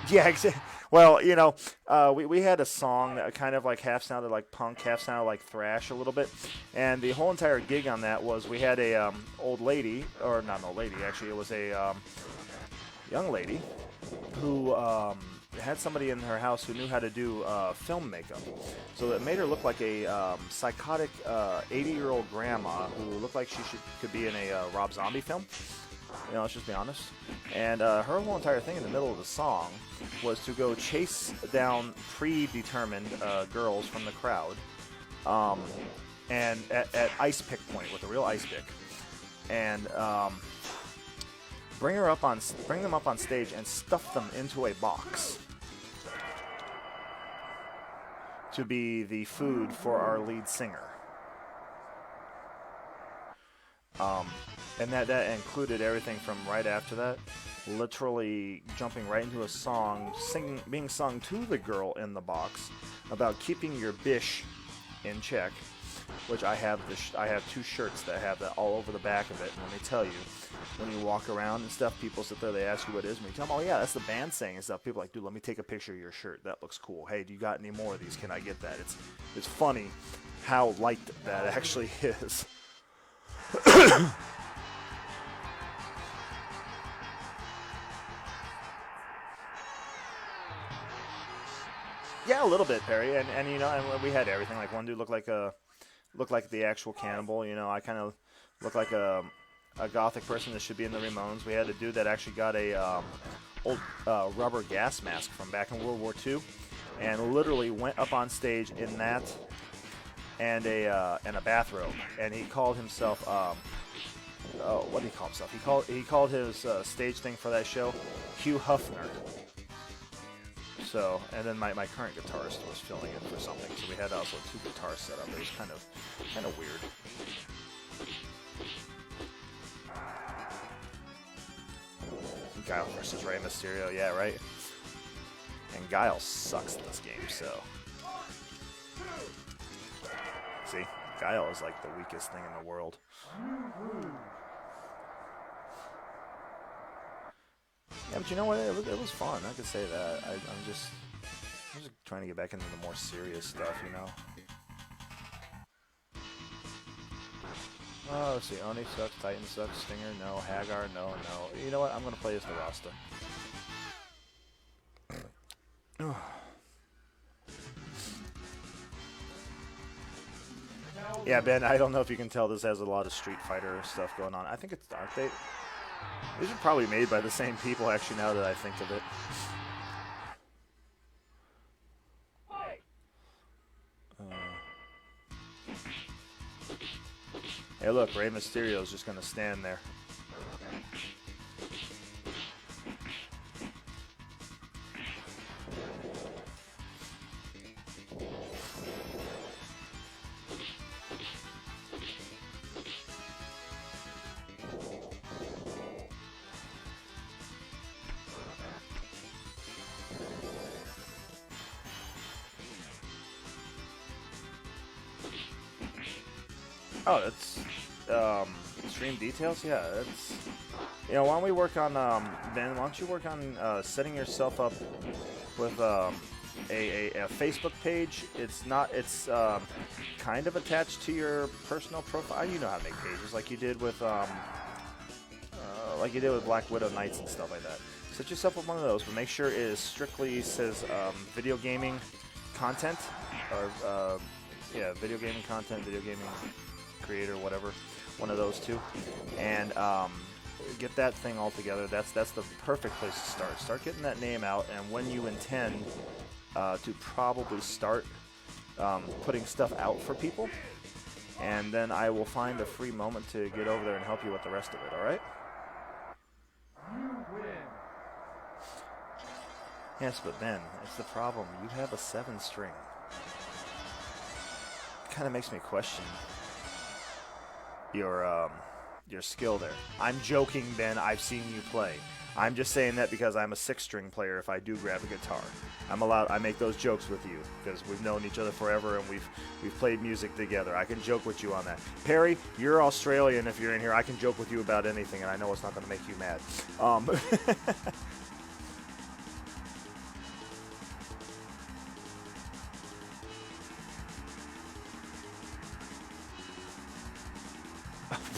Yeah, exactly. Well, you know, we had a song that kind of like half sounded like punk, half sounded like thrash a little bit, and the whole entire gig on that was we had a old lady, or not an old lady, actually, it was a young lady who had somebody in her house who knew how to do film makeup, so it made her look like a psychotic 80-year-old grandma who looked like she could be in a Rob Zombie film. You know, let's just be honest. And her whole entire thing in the middle of the song was to go chase down predetermined girls from the crowd, and at ice pick point with a real ice pick, and bring them up on stage and stuff them into a box to be the food for our lead singer. And that included everything from right after that, literally jumping right into a song, being sung to the girl in the box about keeping your bish in check, which I have 2 shirts that have that all over the back of it. And let me tell you, when you walk around and stuff, people sit there, they ask you what it is, and you tell them, oh yeah, that's the band saying and stuff. People are like, dude, let me take a picture of your shirt. That looks cool. Hey, do you got any more of these? Can I get that? It's funny how light that actually is. Yeah, a little bit, Perry, and you know, and we had everything. Like, one dude looked like a look like the actual cannibal. You know, I kind of look like a gothic person that should be in the Ramones. We had a dude that actually got a old rubber gas mask from back in World War II, and literally went up on stage in that and a bathrobe, and he called himself oh, what did he call himself? He called his stage thing for that show Hugh Hefner. So, and then my current guitarist was filling in for something, so we had also two guitars set up. It was kind of weird. Guile versus Rey Mysterio, yeah, right. And Guile sucks at this game, so see, Guile is like the weakest thing in the world. Yeah, but you know what? It was fun. I could say that. I'm just trying to get back into the more serious stuff, you know. Oh, let's see. Oni sucks. Titan sucks. Stinger, no. Hagar, no. You know what? I'm gonna play as the Rasta. Yeah, Ben. I don't know if you can tell. This has a lot of Street Fighter stuff going on. I think it's Dark Date. These are probably made by the same people, actually, now that I think of it. Hey, look, Rey Mysterio's just going to stand there. Oh, that's stream details. Yeah, that's. You know, why don't we work on Ben? Why don't you work on setting yourself up with a Facebook page? It's not. It's kind of attached to your personal profile. You know how to make pages, like you did with Black Widow Knights and stuff like that. Set yourself up one of those, but make sure it is strictly says video gaming content or video gaming content, video gaming creator, whatever, one of those two, and get that thing all together. That's the perfect place to start. Start getting that name out, and when you intend to probably start putting stuff out for people, and then I will find a free moment to get over there and help you with the rest of it. All right? You win. Yes, but Ben, it's the problem. You have a 7-string. It kind of makes me question your skill there. I'm joking, Ben. I've seen you play. I'm just saying that because I'm a 6-string player. If I do grab a guitar, I'm allowed. I make those jokes with you because we've known each other forever and we've played music together. I can joke with you on that. Perry, you're Australian. If you're in here, I can joke with you about anything, and I know it's not going to make you mad.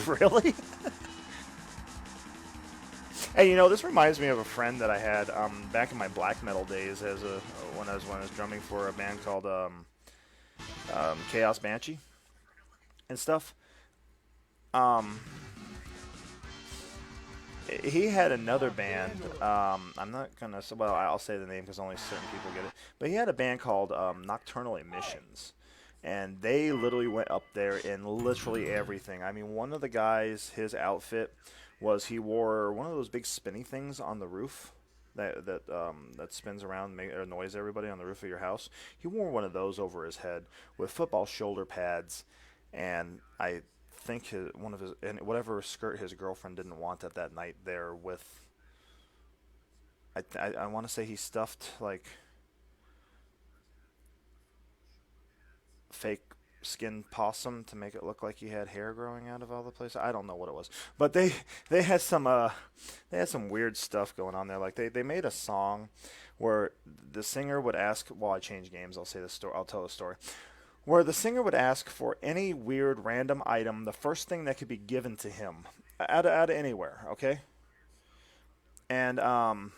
Really? Hey, you know, this reminds me of a friend that I had back in my black metal days when I was drumming for a band called Chaos Banshee and stuff. He had another band. I'm not gonna. Well, I'll say the name because only certain people get it. But he had a band called Nocturnal Emissions. And they literally went up there in literally everything. I mean, one of the guys, his outfit was he wore one of those big spinny things on the roof that spins around, and annoys everybody on the roof of your house. He wore one of those over his head with football shoulder pads, and I think whatever skirt his girlfriend didn't want at that night there with. I want to say he stuffed like fake skin possum to make it look like he had hair growing out of all the places. I don't know what it was, but they had some weird stuff going on there. Like they made a song where the singer would ask. Well, I change games. I'll say the story. I'll tell the story. Where the singer would ask for any weird random item, the first thing that could be given to him out of anywhere. Okay, and the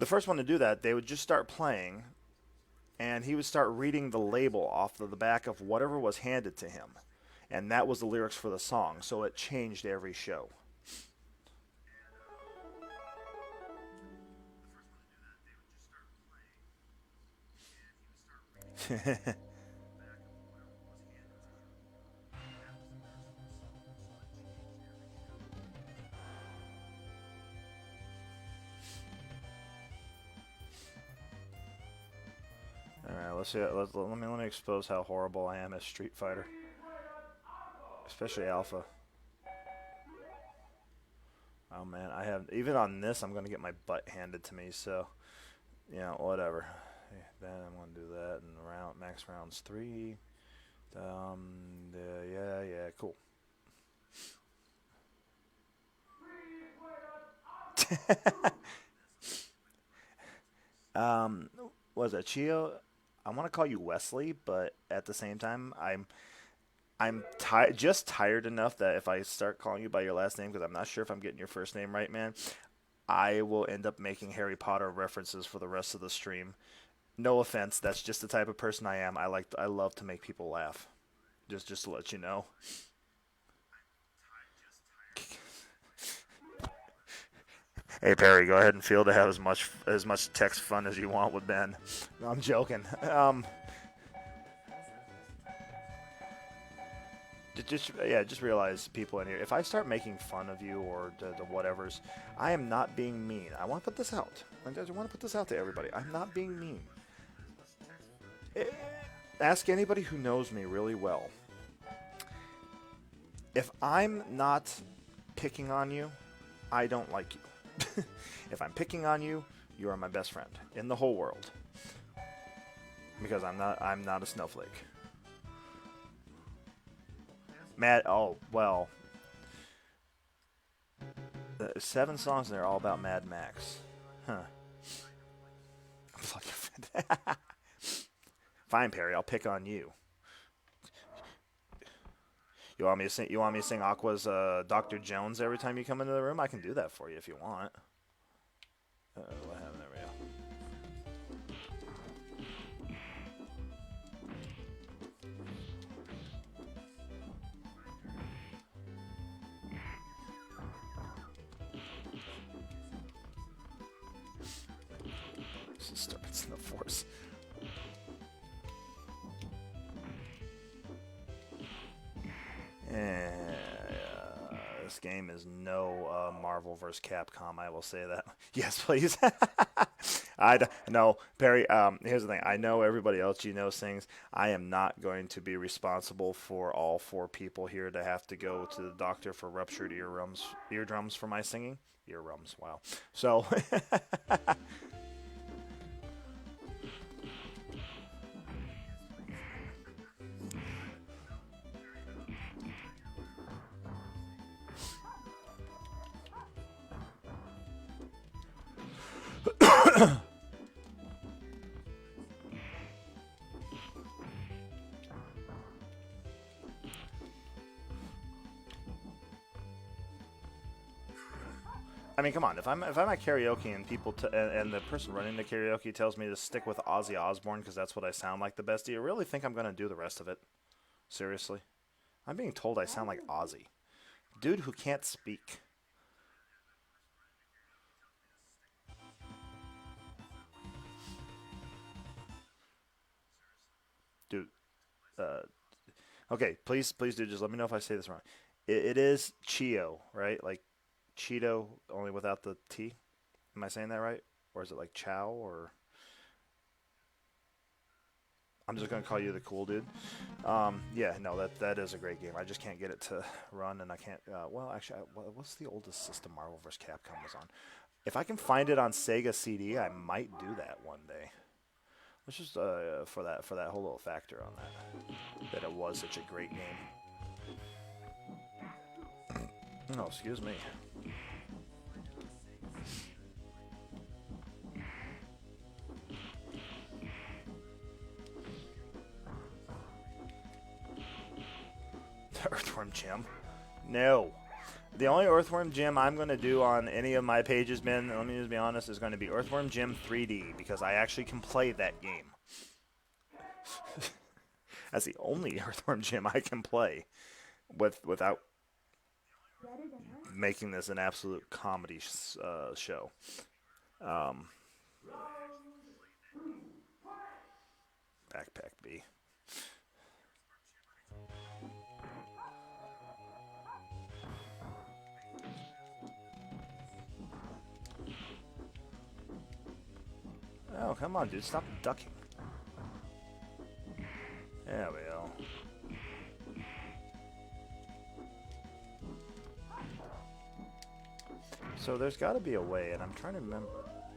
first one to do that, they would just start playing. and he would start reading the label off of the back of whatever was handed to him, and that was the lyrics for the song. So it changed every show. All right, let's see. Let me expose how horrible I am as Street Fighter, especially Alpha. Oh man, I have even on this. I'm gonna get my butt handed to me. So, whatever. Then I'm gonna do that in round max rounds 3. Yeah, cool. um, was it Chio? I want to call you Wesley, but at the same time, just tired enough that if I start calling you by your last name, because I'm not sure if I'm getting your first name right, man, I will end up making Harry Potter references for the rest of the stream. No offense, that's just the type of person I am. I love to make people laugh. Just to let you know. Hey Perry, go ahead and feel to have as much text fun as you want with Ben. No, I'm joking. Just realize people in here. If I start making fun of you or the whatevers, I am not being mean. I want to put this out. I want to put this out to everybody. I'm not being mean. Ask anybody who knows me really well. If I'm not picking on you, I don't like you. If I'm picking on you, you are my best friend in the whole world. Because I'm not a snowflake. Oh, well. 7 songs and they're all about Mad Max. Huh. Fine, Perry, I'll pick on you. You want me to sing Aqua's Dr. Jones every time you come into the room? I can do that for you if you want. What happened? There we go. Disturbance in the force. This game is no Marvel vs. Capcom. I will say that. Yes, please. No, Perry. Here's the thing. I know everybody else sings. I am not going to be responsible for all 4 people here to have to go to the doctor for ruptured eardrums for my singing. Eardrums. Wow. So. I mean, come on. If I'm at karaoke and and the person running the karaoke tells me to stick with Ozzy Osbourne because that's what I sound like the best, do you really think I'm gonna do the rest of it? Seriously, I'm being told I sound like Ozzy, dude who can't speak. Dude, okay, please, do just let me know if I say this wrong. It is Chio, right? Like Cheeto, only without the T. Am I saying that right? Or is it like Chow? Or I'm just gonna call you the cool dude. Yeah, no, that is a great game. I just can't get it to run, and I can't. Well, actually, what's the oldest system Marvel vs. Capcom was on? If I can find it on Sega CD, I might do that one day. Let's just for that whole little factor on that it was such a great game. Oh, excuse me. Earthworm Jim? No. The only Earthworm Jim I'm going to do on any of my pages, man, let me just be honest, is going to be Earthworm Jim 3D because I actually can play that game. That's the only Earthworm Jim I can play without making this an absolute comedy show. Um, Backpack B. Oh, come on, dude. Stop ducking. There we go. So there's got to be a way, and I'm trying to remember.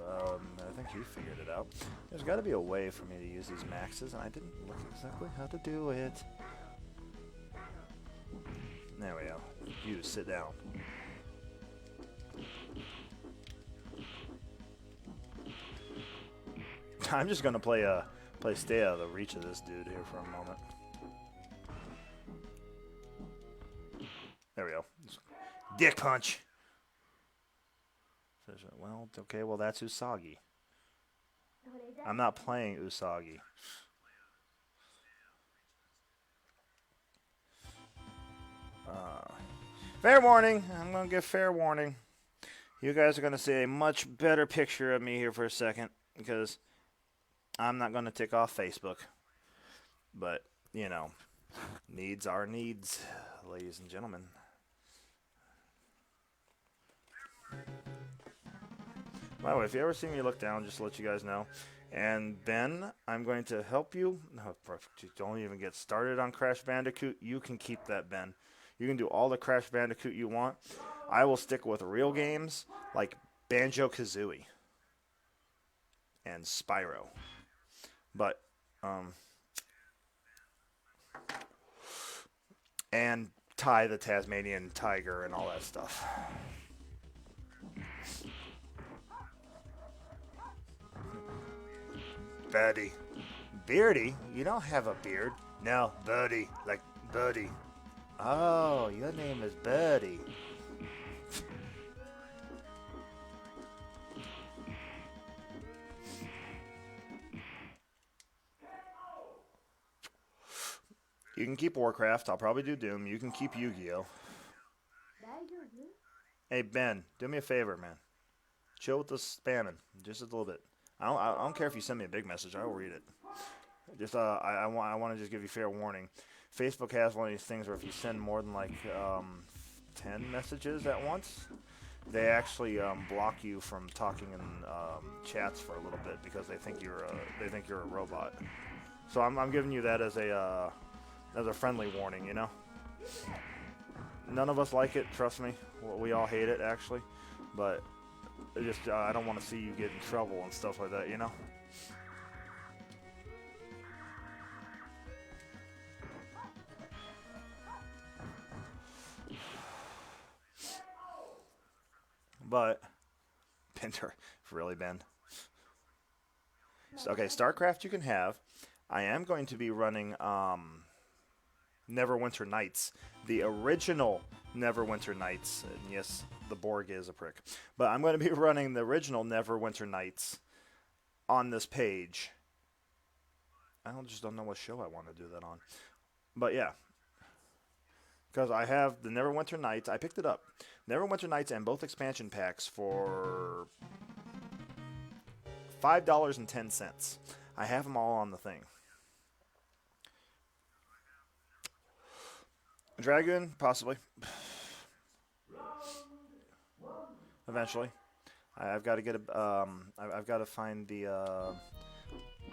I think you figured it out. There's got to be a way for me to use these maxes, and I didn't look exactly how to do it. There we go. You sit down. I'm just gonna play stay out of the reach of this dude here for a moment. There we go. Dick punch. Well, okay. Well, that's Usagi. I'm not playing Usagi. Fair warning. I'm gonna give fair warning. You guys are gonna see a much better picture of me here for a second because I'm not gonna tick off Facebook. But you know, needs are needs, ladies and gentlemen. By the way, if you ever see me look down, just to let you guys know. And then I'm going to help you. No, don't even get started on Crash Bandicoot. You can keep that, Ben. You can do all the Crash Bandicoot you want. I will stick with real games like Banjo-Kazooie and Spyro. But, and Ty the Tasmanian Tiger and all that stuff. Buddy. Beardy? You don't have a beard. No, Buddy. Like Buddy. Oh, your name is Buddy. You can keep Warcraft. I'll probably do Doom. You can keep Yu-Gi-Oh. Hey, Ben, do me a favor, man. Chill with the spamming. Just a little bit. I don't care if you send me a big message. I will read it. Just I want to just give you fair warning. Facebook has one of these things where if you send more than like 10 messages at once, they actually block you from talking in chats for a little bit because they think you're a robot. So I'm giving you that as a friendly warning, you know. None of us like it, trust me. We all hate it actually, but just I don't want to see you get in trouble and stuff like that, you know. But Pinter, really, Ben? So, okay, StarCraft you can have. I am going to be running Neverwinter Nights, the original Neverwinter Nights. And yes, the Borg is a prick. But I'm going to be running the original Neverwinter Nights on this page. I just don't know what show I want to do that on. But yeah. Because I have the Neverwinter Nights. I picked it up. Neverwinter Nights and both expansion packs for $5.10. I have them all on the thing. Dragoon, possibly. Eventually. I've got to get a. I've got to find the.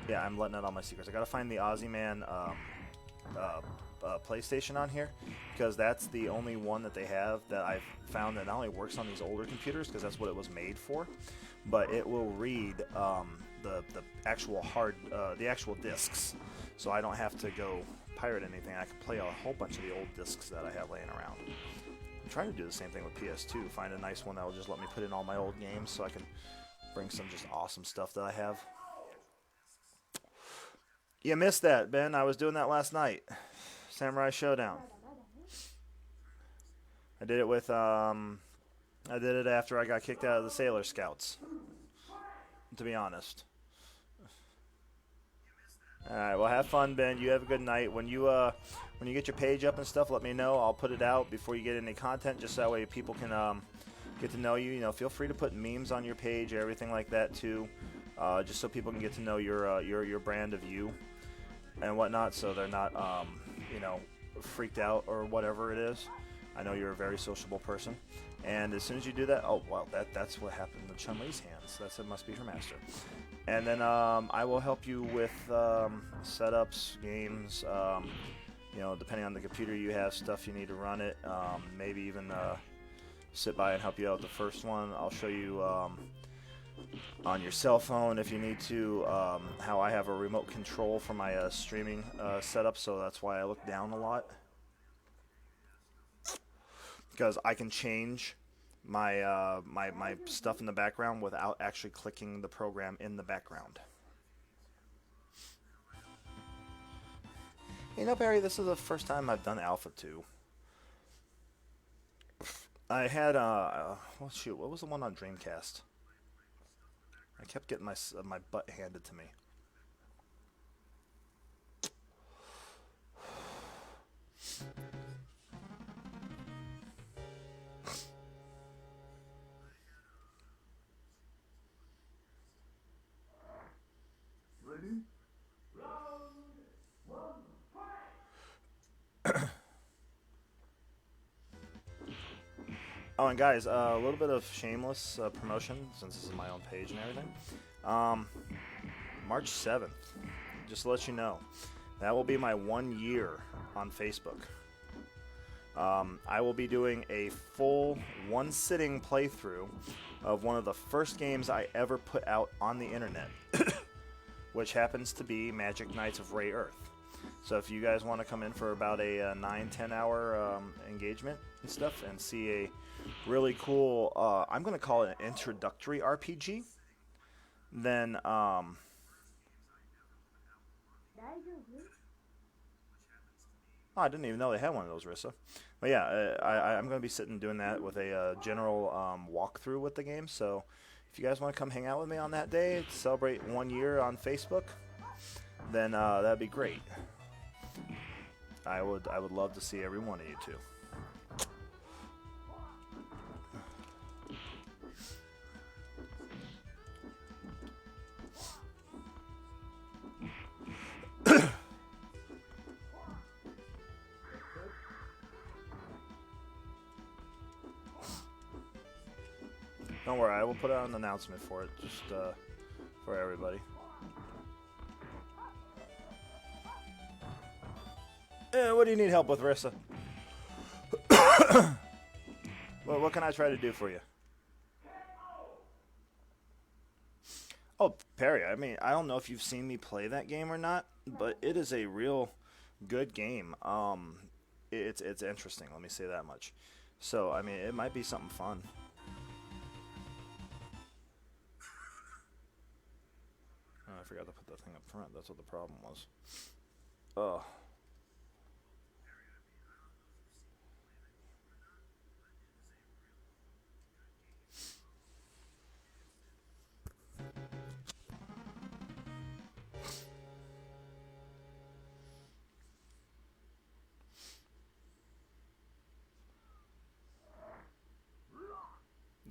Yeah, I'm letting out all my secrets. I got to find the Aussie Man PlayStation on here because that's the only one that they have that I've found that not only works on these older computers because that's what it was made for, but it will read the actual the actual discs, so I don't have to go pirate anything. I can play a whole bunch of the old discs that I have laying around. I'm trying to do the same thing with PS2. Find a nice one that will just let me put in all my old games so I can bring some just awesome stuff that I have. You missed that, Ben. I was doing that last night. Samurai Showdown. I did it with I did it after I got kicked out of the Sailor Scouts. To be honest. All right. Well, have fun, Ben. You have a good night. When you get your page up and stuff, let me know. I'll put it out before you get any content, just that way people can get to know you. You know, feel free to put memes on your page, everything like that too, just so people can get to know your brand of you and whatnot, so they're not you know, freaked out or whatever it is. I know you're a very sociable person, and as soon as you do that, oh well, that's what happened with Chun-Li's hands. It must be her master. And then I will help you with setups, games, you know, depending on the computer you have, stuff you need to run it, maybe even sit by and help you out with the first one. I'll show you on your cell phone if you need to, how I have a remote control for my streaming setup, so that's why I look down a lot. Because I can change my my stuff in the background without actually clicking the program in the background. You know, Barry, this is the first time I've done Alpha 2. I had well, shoot, what was the one on Dreamcast? I kept getting my butt handed to me. Ready? Round one, fight! Oh, and guys, a little bit of shameless promotion, since this is my own page and everything. March 7th, just to let you know, that will be my 1 year on Facebook. I will be doing a full one-sitting playthrough of one of the first games I ever put out on the internet, which happens to be Magic Knights of Ray Earth. So if you guys want to come in for about a 9-10 hour engagement and stuff and see a really cool, I'm going to call it an introductory RPG, then oh, I didn't even know they had one of those, Rissa. But yeah, I'm going to be sitting doing that with a general walkthrough with the game. So if you guys want to come hang out with me on that day to celebrate 1 year on Facebook, then that'd be great. I would love to see every one of you too. Don't worry, I will put out an announcement for it, just for everybody. What do you need help with, Rissa? Well, what can I try to do for you? Oh, Perry, I mean, I don't know if you've seen me play that game or not, but it is a real good game. It's interesting, let me say that much. So, I mean, it might be something fun. Oh, I forgot to put that thing up front. That's what the problem was. Oh.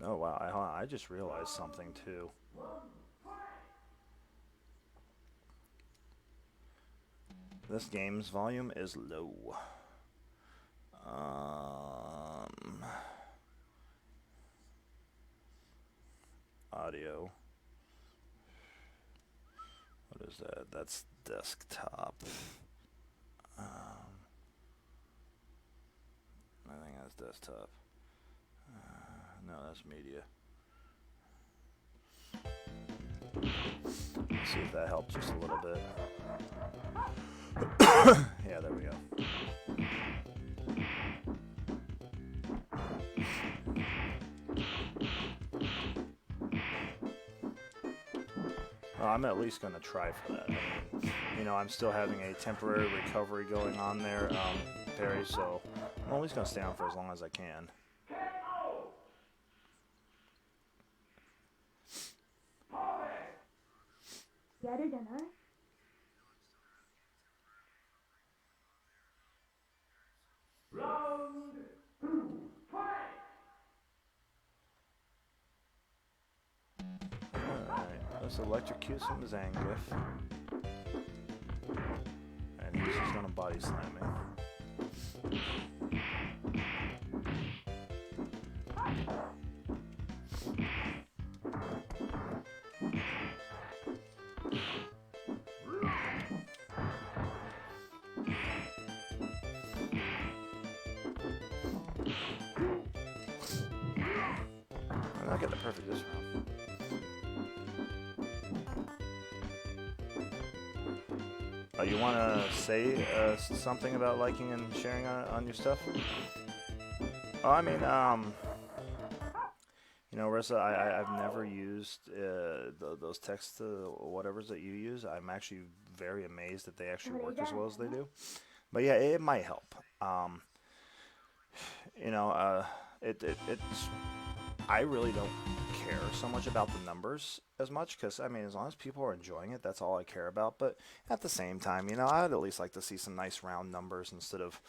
Oh, wow. Hold on. I just realized something, too. This game's volume is low. Audio. What is that? That's desktop. I think that's desktop. No, that's media. Let's see if that helps just a little bit. Yeah, there we go. Well, I'm at least going to try for that. I mean, you know, I'm still having a temporary recovery going on there, Perry, so I'm at least going to stay on for as long as I can. Let's electrocute some Zangief. And he's just gonna body slam me. I'm not getting the perfect this round. You want to say something about liking and sharing on your stuff? Oh, I mean, you know, Rissa, I've never used those text whatevers that you use. I'm actually very amazed that they actually work as well as they do. But yeah, it might help. You know, it's I really don't care so much about the numbers as much because, I mean, as long as people are enjoying it, that's all I care about. But at the same time, you know, I'd at least like to see some nice round numbers instead of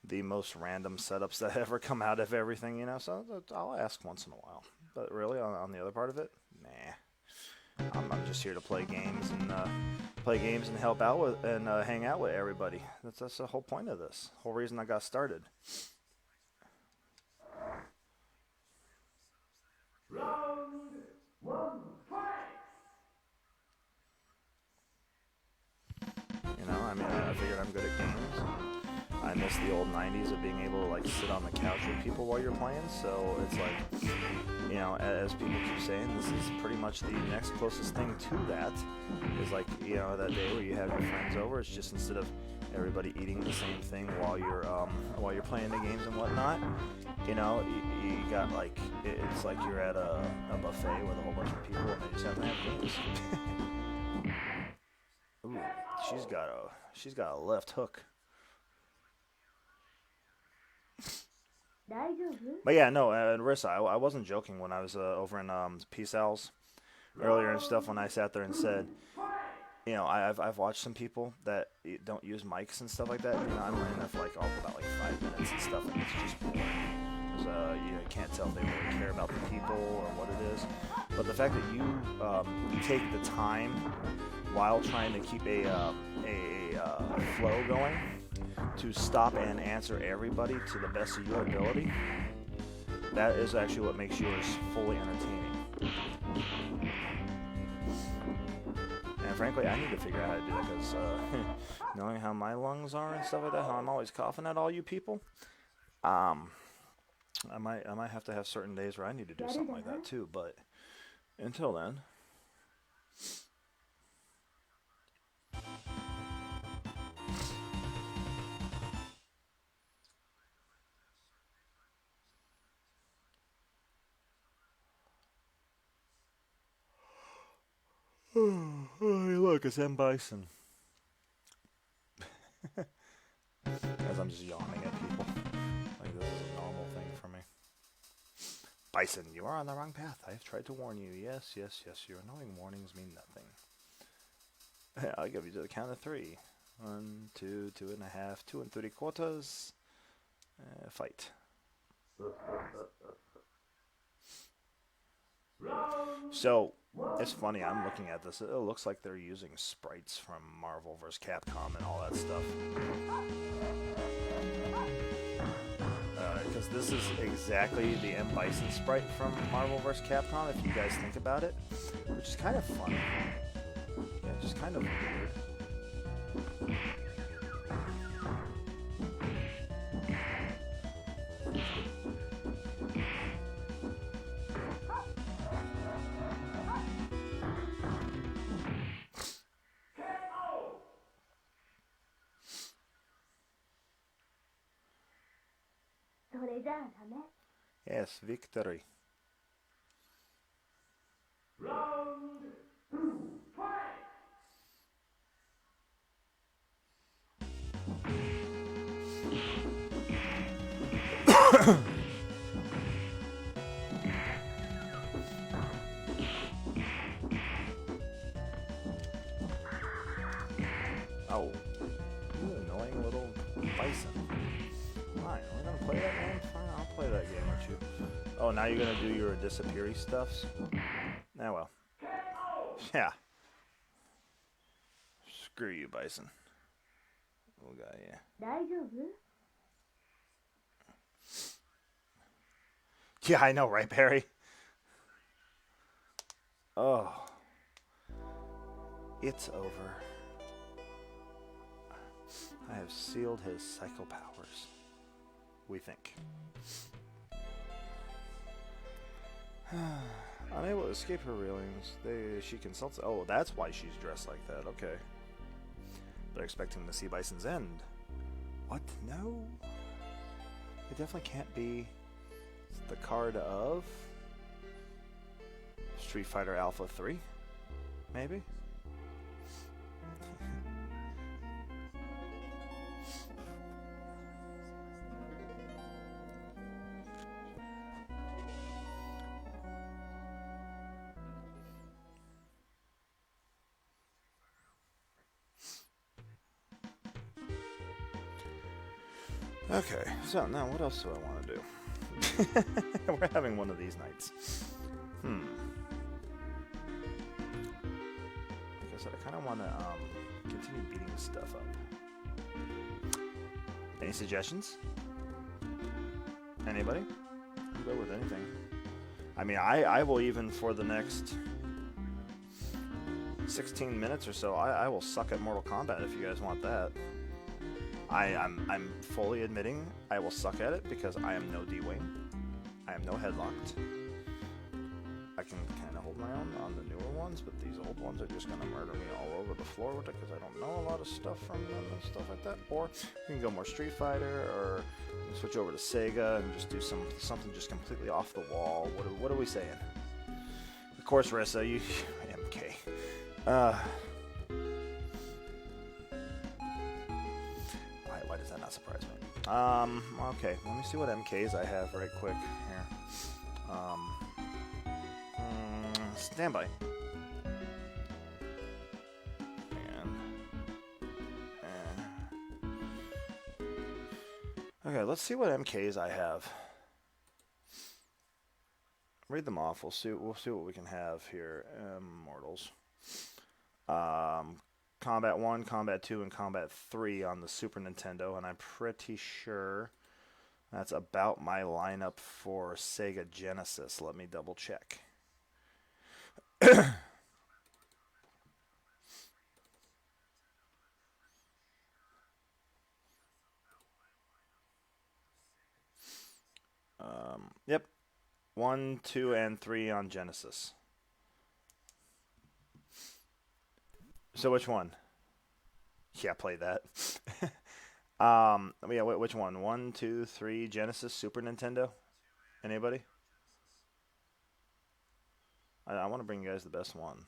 the most random setups that ever come out of everything, you know. So I'll ask once in a while. But really, on the other part of it, nah. I'm just here to play games and help out with and hang out with everybody. That's the whole point of this. Whole reason I got started. Round one, fight! You know, I mean, I figured I'm good at games. I miss the old 90s of being able to, like, sit on the couch with people while you're playing. So it's like, you know, as people keep saying, this is pretty much the next closest thing to that. Is like, you know, that day where you have your friends over. It's just instead of everybody eating the same thing while you're playing the games and whatnot. You know, you got like it's like you're at a buffet with a whole bunch of people and they just have to have games. Ooh, she's got a left hook. But yeah, no, Rissa, I wasn't joking when I was over in Peace Owls earlier and stuff when I sat there and said, you know, I've watched some people that don't use mics and stuff like that. You know, I'm in there for like about like 5 minutes and stuff, and it's just boring. You can't tell if they really care about the people or what it is. But the fact that you take the time while trying to keep a flow going to stop and answer everybody to the best of your ability, that is actually what makes yours fully entertaining. And frankly, I need to figure out how to do that because knowing how my lungs are and stuff like that, how I'm always coughing at all you people, I might have to have certain days where I need to do something like that too. But until then. Oh, look, it's M. Bison. As I'm just yawning at people. Like this is a normal thing for me. Bison, you are on the wrong path. I have tried to warn you. Yes, yes, yes. Your annoying warnings mean nothing. I'll give you to the count of 3. 1, 2, 2.5, 2 3/4. Fight. So, it's funny, I'm looking at this. It looks like they're using sprites from Marvel vs. Capcom and all that stuff. Because this is exactly the M. Bison sprite from Marvel vs. Capcom, if you guys think about it. Which is kind of funny. Yeah, just kind of weird. Yes, victory. Round 2, fight! Oh, you annoying little bison. Fine, we're gonna play that game? Fine, I'll play that game with you. Oh, now you're gonna do your disappeary stuffs? Ah, well. Yeah. Screw you, Bison. Little guy, yeah. 大丈夫? Yeah, I know, right, Perry? Oh. It's over. I have sealed his psycho powers. We think. Unable to escape her railings, she consults. Oh, that's why she's dressed like that. Okay. But expecting to see Bison's end. What? No. It definitely can't be the card of Street Fighter Alpha 3. Maybe. Okay, so now what else do I want to do? We're having one of these nights. Like I said, I kind of want to continue beating stuff up. Any suggestions? Anybody? I'll go with anything. I mean, I will even for the next 16 minutes or so, I will suck at Mortal Kombat if you guys want that. I'm fully admitting I will suck at it because I am no D-Wing. I am no headlocked. I can kind of hold my own on the newer ones, but these old ones are just going to murder me all over the floor with it because I don't know a lot of stuff from them and stuff like that. Or you can go more Street Fighter, or switch over to Sega and just do something just completely off the wall. What are we saying? Of course, Rissa, you MK. Why does that not surprise me? Okay, let me see what MKs I have right quick here. Standby. Okay, let's see what MKs I have. Read them off. We'll see what we can have here. Immortals. Combat 1, Combat 2, and Combat 3 on the Super Nintendo, and I'm pretty sure that's about my lineup for Sega Genesis. Let me double check. Yep. 1, 2, and 3 on Genesis. So which one? Yeah, play that. Yeah, which one? 1, 2, 3, Genesis, Super Nintendo? Anybody? I want to bring you guys the best one.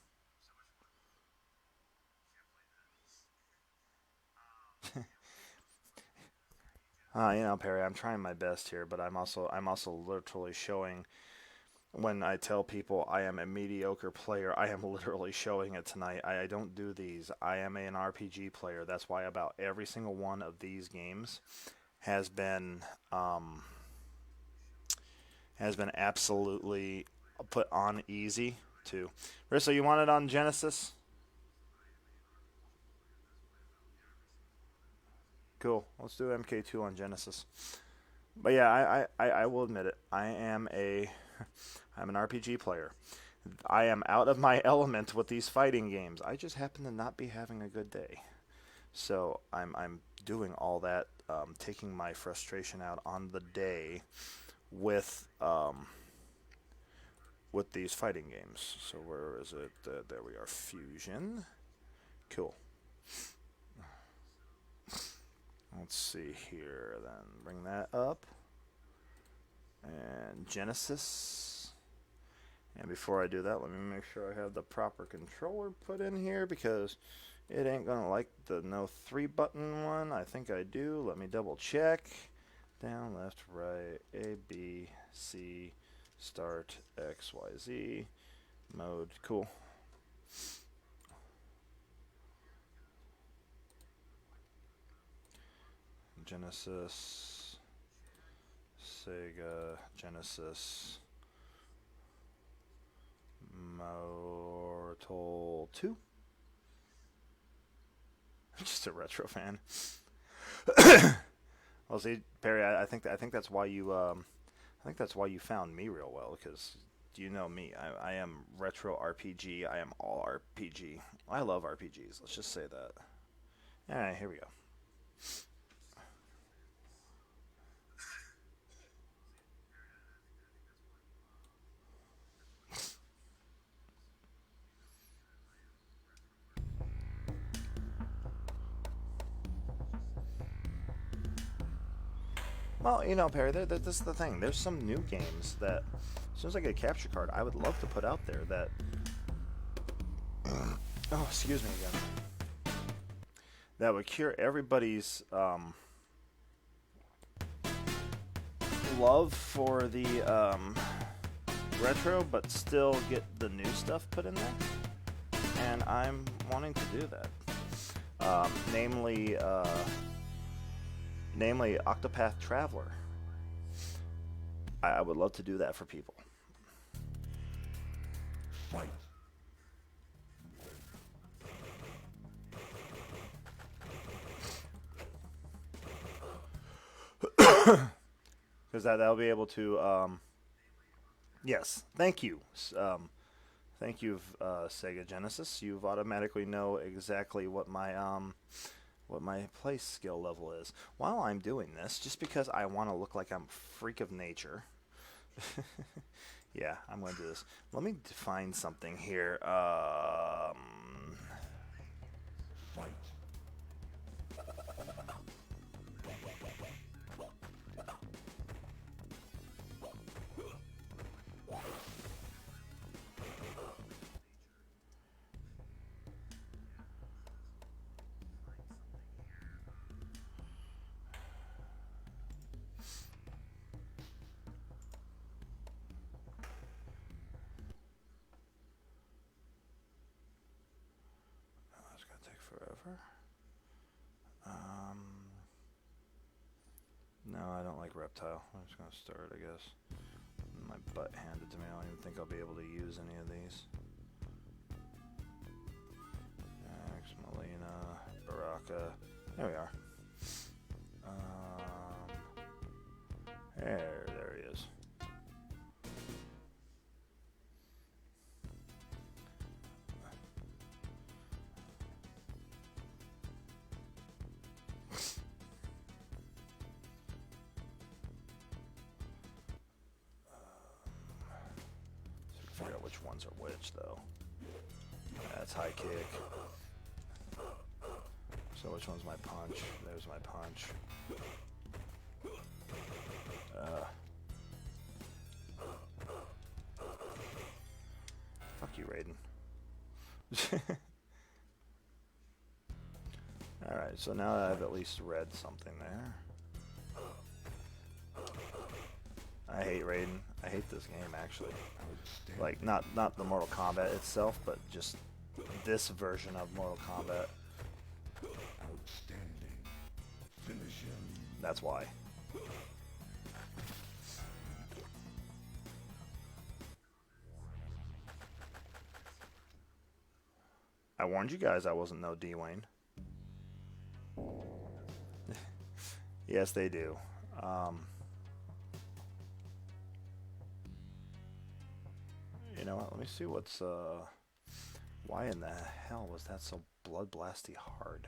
Perry, I'm trying my best here, but I'm also literally showing. When I tell people I am a mediocre player, I am literally showing it tonight. I don't do these. I am an RPG player. That's why about every single one of these games has been absolutely put on easy too. Rissa, you want it on Genesis? Cool. Let's do MK2 on Genesis. But yeah, I will admit it. I'm an RPG player. I am out of my element with these fighting games. I just happen to not be having a good day. So I'm doing all that, taking my frustration out on the day with these fighting games. So where is it? There we are. Fusion. Cool. Let's see here. Then bring that up. And Genesis. And before I do that, let me make sure I have the proper controller put in here because it ain't gonna like the no 3 button one. I think I do. Let me double check. Down, left, right, A, B, C, start, X, Y, Z, mode. Cool. Genesis, Sega, Genesis, Mortal level 2. Just a retro fan. Well, see, Perry, I think that's why you found me real well, because you know me. I am retro RPG. I am all RPG. I love RPGs. Let's just say that. All right, here we go. Well, you know, Perry, this is the thing. There's some new games that, as soon as I get a capture card, I would love to put out there that... oh, excuse me again. That would cure everybody's love for the retro, but still get the new stuff put in there. And I'm wanting to do that. Namely Octopath Traveler. I would love to do that for people. Fight. Because that'll be able to, yes, thank you. Thank you, Sega Genesis. You've automatically know exactly what my play skill level is. While I'm doing this, just because I want to look like I'm a freak of nature. Yeah, I'm going to do this. Let me define something here. Fight. It's going to take forever. No, I don't like Reptile. I'm just going to start, I guess. My butt handed to me. I don't even think I'll be able to use any of these. Max, Melina, Baraka. There we are. There he is. Figure out which ones are which, though. That's high kick. So which one's my punch? There's my punch. Fuck you, Raiden. Alright, so now I've at least read something there. I hate Raiden. I hate this game, actually. Like, not the Mortal Kombat itself, but just this version of Mortal Kombat. Outstanding. Finish him. That's why. I warned you guys I wasn't no Dwayne. Yes, they do. You know what? Let me see what's why in the hell was that so blood-blasty hard?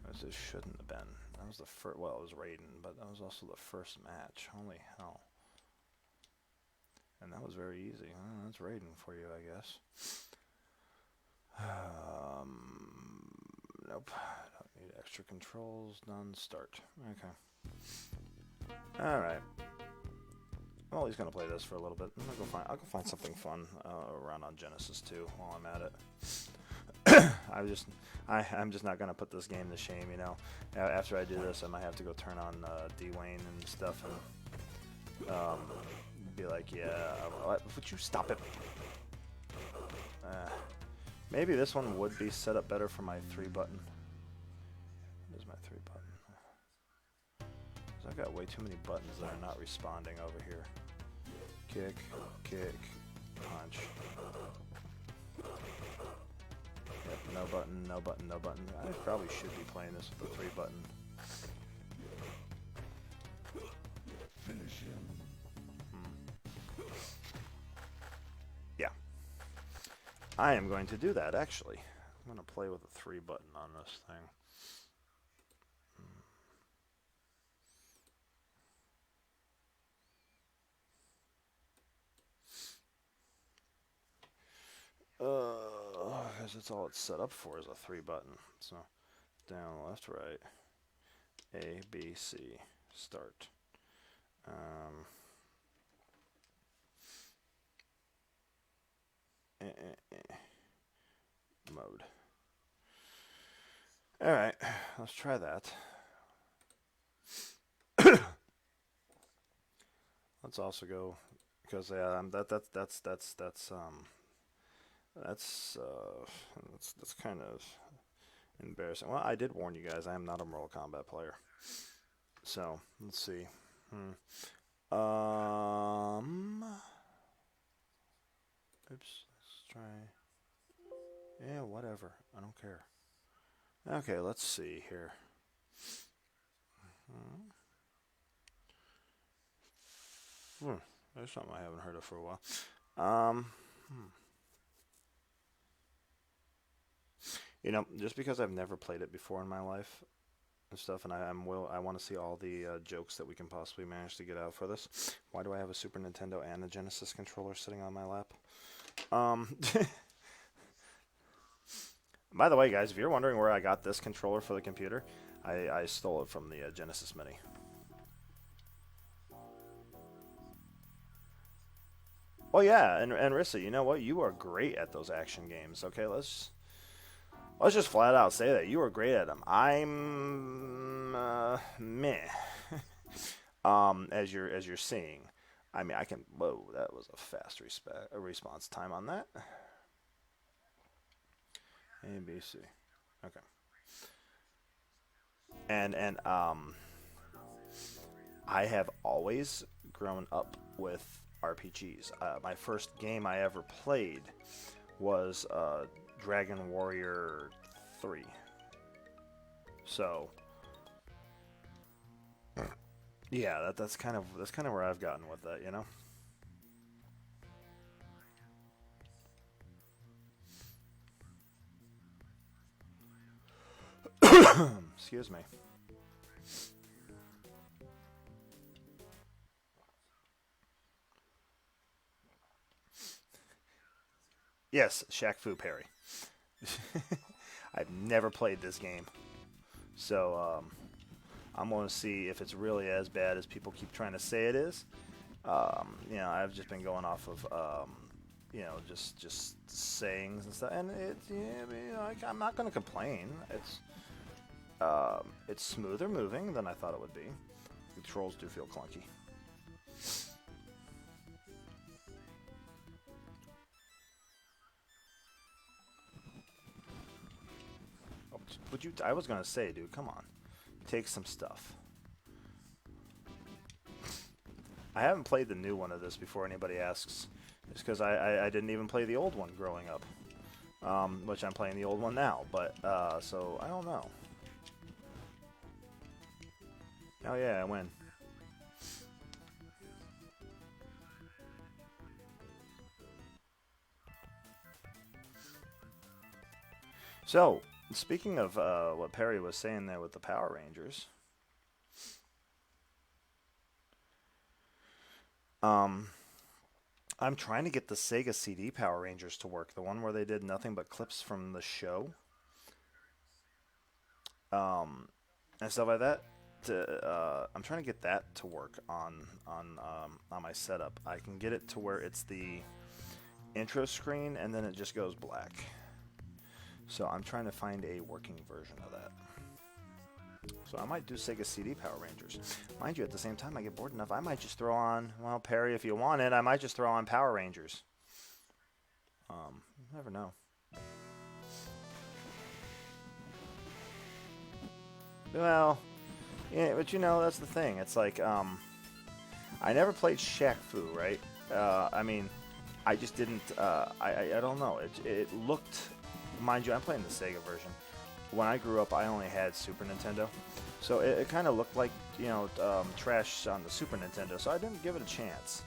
This just shouldn't have been. That was the first. Well, it was Raiden, but that was also the first match. Holy hell! And that was very easy. Well, that's Raiden for you, I guess. Nope. Don't need extra controls. None. Start. Okay. All right. Well, he's gonna play this for a little bit. I'll go find something fun around on Genesis 2 while I'm at it. I'm just not gonna put this game to shame, you know. After I do this, I might have to go turn on Dwayne and stuff and be like, yeah, would you stop it? Maybe this one would be set up better for my 3 button. There's my 3 button. I've got way too many buttons that are not responding over here. Kick, kick, punch. no button, no button. I probably should be playing this with the 3 button. Finish him. Yeah. I am going to do that, actually. I'm going to play with a 3 button on this thing. Because it's all it's set up for is a 3 button. So, down, left, right, A, B, C, start. Mode. Alright, let's try that. Let's also go, because that's kind of embarrassing. Well, I did warn you guys, I am not a Mortal Kombat player. So, let's see. Oops, let's try. Yeah, whatever. I don't care. Okay, let's see here. There's something I haven't heard of for a while. You know, just because I've never played it before in my life and stuff, and I want to see all the jokes that we can possibly manage to get out for this. Why do I have a Super Nintendo and a Genesis controller sitting on my lap? By the way, guys, if you're wondering where I got this controller for the computer, I stole it from the Genesis Mini. Well, yeah, and Rissa, you know what? You are great at those action games. Okay, let's just flat out say that you are great at them. I'm meh. As you're seeing, I mean, I can. Whoa, that was a fast response time on that. A, B, C. Okay. And I have always grown up with RPGs. My first game I ever played was Dragon Warrior 3. So yeah, that's kind of where I've gotten with that, you know. Excuse me. Yes, Shaq Fu Perry. I've never played this game, so I'm going to see if it's really as bad as people keep trying to say it is. You know, I've just been going off of you know, just sayings and stuff, and I'm not going to complain. It's smoother moving than I thought it would be. The controls do feel clunky. Would you? I was gonna say, dude, come on, take some stuff. I haven't played the new one of this before anybody asks. It's because I didn't even play the old one growing up, which I'm playing the old one now. But so I don't know. Oh yeah, I win. So, speaking of what Perry was saying there with the Power Rangers, I'm trying to get the Sega CD Power Rangers to work, the one where they did nothing but clips from the show, and stuff like that. I'm trying to get that to work on my setup. I can get it to where it's the intro screen and then it just goes black. So I'm trying to find a working version of that. So I might do Sega CD Power Rangers. Mind you, at the same time, I get bored enough, I might just throw on, well, Perry, if you want it, I might just throw on Power Rangers. You never know. Well, yeah, but you know, that's the thing. It's like, I never played Shaq Fu, right? I mean, I just didn't, I don't know. It looked mind you, I'm playing the Sega version. When I grew up, I only had Super Nintendo, so it kind of looked like, you know, trash on the Super Nintendo, so I didn't give it a chance.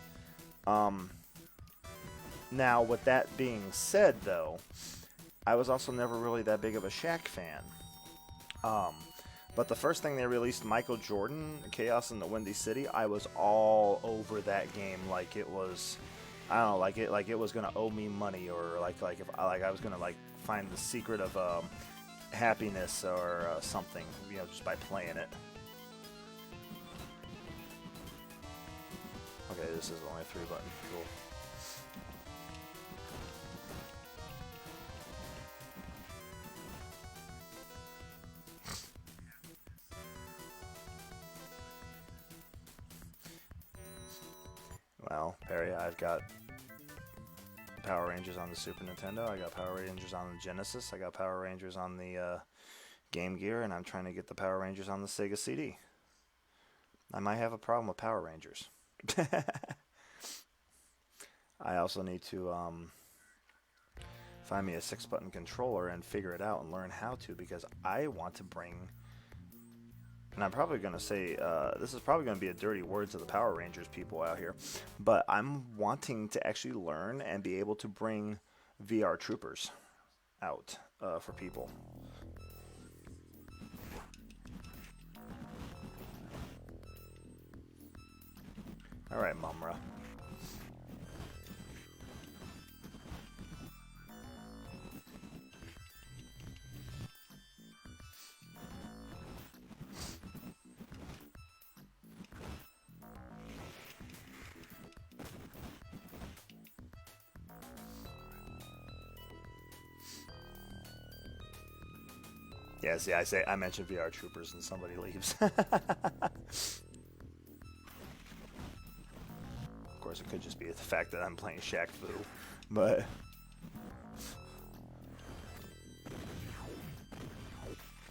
Now, with that being said, though, I was also never really that big of a Shaq fan. But the first thing they released, Michael Jordan, Chaos in the Windy City, I was all over that game like it was, I don't know, like it was gonna owe me money, or like if I was gonna like find the secret of happiness or something, you know, just by playing it. Okay, this is only a 3-button. Cool. Well, Perry, I've got Power Rangers on the Super Nintendo. I got Power Rangers on the Genesis. I got Power Rangers on the Game Gear, and I'm trying to get the Power Rangers on the Sega CD. I might have a problem with Power Rangers. I also need to find me a 6-button controller and figure it out and learn how to, because I want to bring, and I'm probably going to say, this is probably going to be a dirty word to the Power Rangers people out here, but I'm wanting to actually learn and be able to bring VR Troopers out for people. Alright, Mumra. Yeah, see, I mentioned VR Troopers and somebody leaves. Of course, it could just be the fact that I'm playing Shaq Fu, but...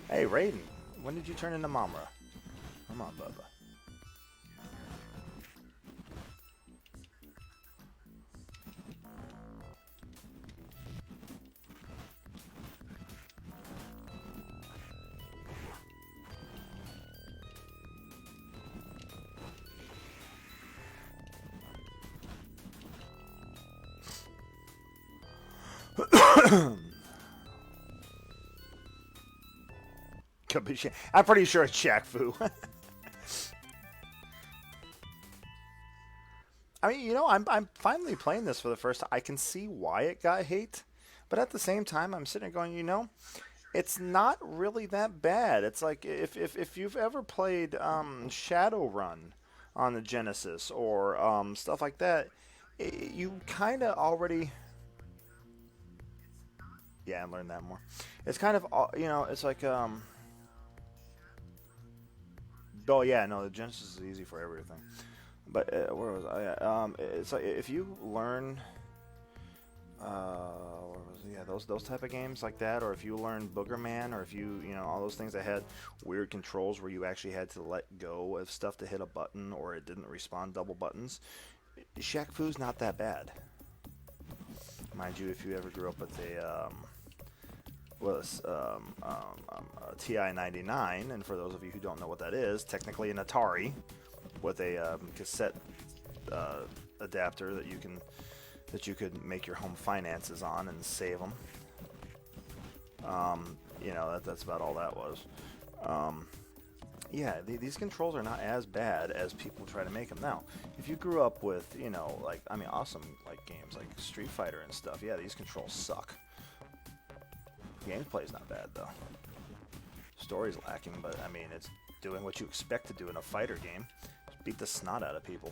Hey, Raiden, when did you turn into Mamra? Come on, Bubba. I'm pretty sure it's Shaq Fu. I mean, you know, I'm finally playing this for the first time. I can see why it got hate, but at the same time, I'm sitting there going, you know, it's not really that bad. It's like if you've ever played Shadowrun on the Genesis or stuff like that, you kind of already. Yeah, I learned that more. It's kind of, you know, it's like oh yeah, no, the Genesis is easy for everything. But where was I at? It's like if you learn, where was it? Yeah, those type of games like that, or if you learn Boogerman, or if you know all those things that had weird controls where you actually had to let go of stuff to hit a button, or it didn't respawn double buttons. Shaq Fu's not that bad, mind you. If you ever grew up with a TI-99, and for those of you who don't know what that is, technically an Atari with a cassette adapter that you could make your home finances on and save them. You know, that's about all that was. Yeah, these controls are not as bad as people try to make them. Now, if you grew up with, you know, like, I mean, awesome like games like Street Fighter and stuff, yeah, these controls suck. Gameplay's not bad though. Story's lacking, but I mean, it's doing what you expect to do in a fighter game. Just beat the snot out of people.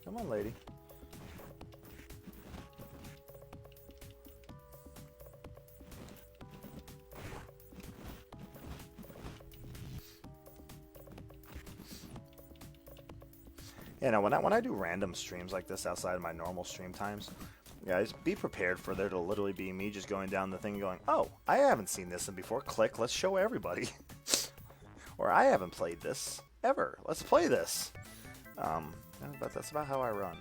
Come on, lady. You know, when I do random streams like this outside of my normal stream times, Guys, be prepared for there to literally be me just going down the thing and going, oh, I haven't seen this before. Click, let's show everybody. Or I haven't played this ever. Let's play this. But that's about how I run.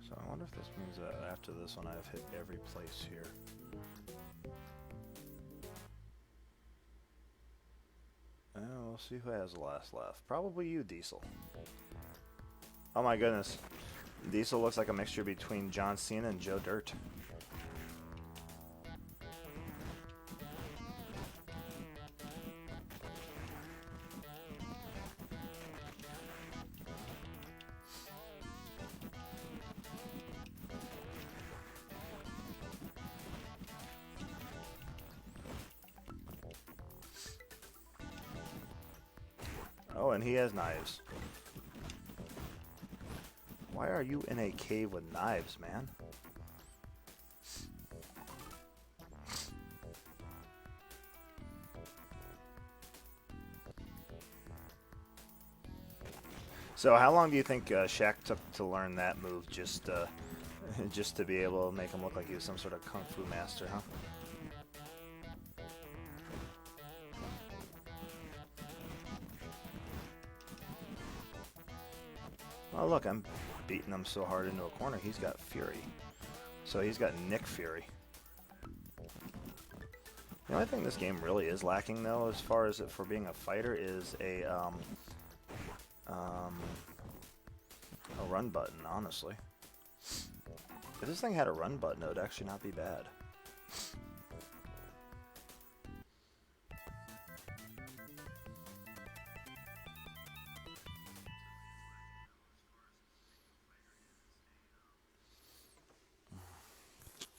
So I wonder if this means that after this one I've hit every place here. We'll see who has the last left. Probably you, Diesel. Oh my goodness. Diesel looks like a mixture between John Cena and Joe Dirt. Oh, and he has knives. Why are you in a cave with knives, man? So how long do you think Shaq took to learn that move just just to be able to make him look like he was some sort of kung fu master, huh? Oh look, I'm beating him so hard into a corner, he's got Fury. So he's got Nick Fury. The only thing this game really is lacking, though, as far as it for being a fighter, is a run button, honestly. If this thing had a run button, it would actually not be bad.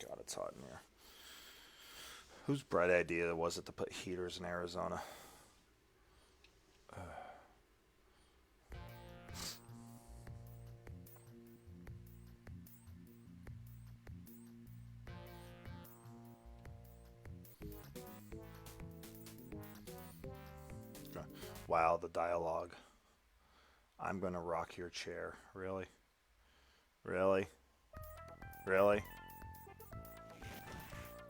God, it's hot in here. Whose bright idea was it to put heaters in Arizona? Wow, the dialogue. I'm gonna rock your chair. Really? Really? Really?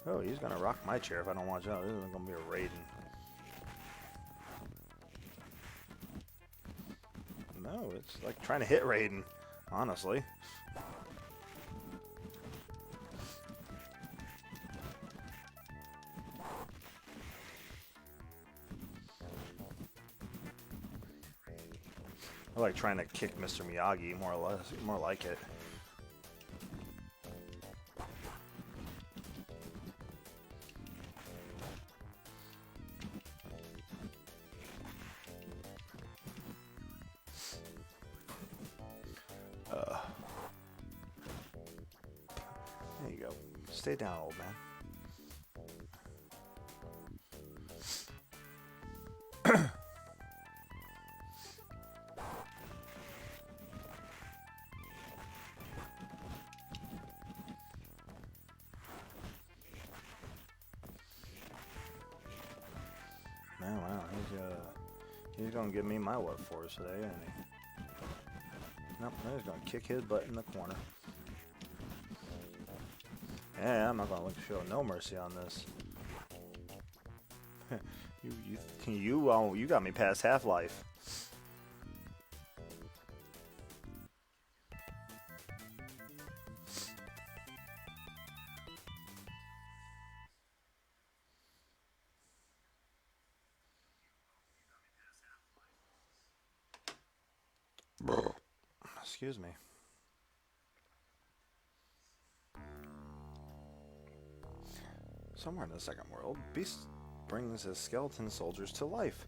Oh, he's gonna rock my chair if I don't watch out. This isn't gonna be a Raiden. No, it's like trying to hit Raiden, honestly. I like trying to kick Mr. Miyagi, more or less, more like it. There you go. Stay down, old man. Man, wow, he's gonna give me my what for today, isn't he? Nope, he's gonna kick his butt in the corner. Yeah, I'm not gonna show no mercy on this. You got me past Half-Life. Excuse me. Somewhere in the second world, Beast brings his skeleton soldiers to life.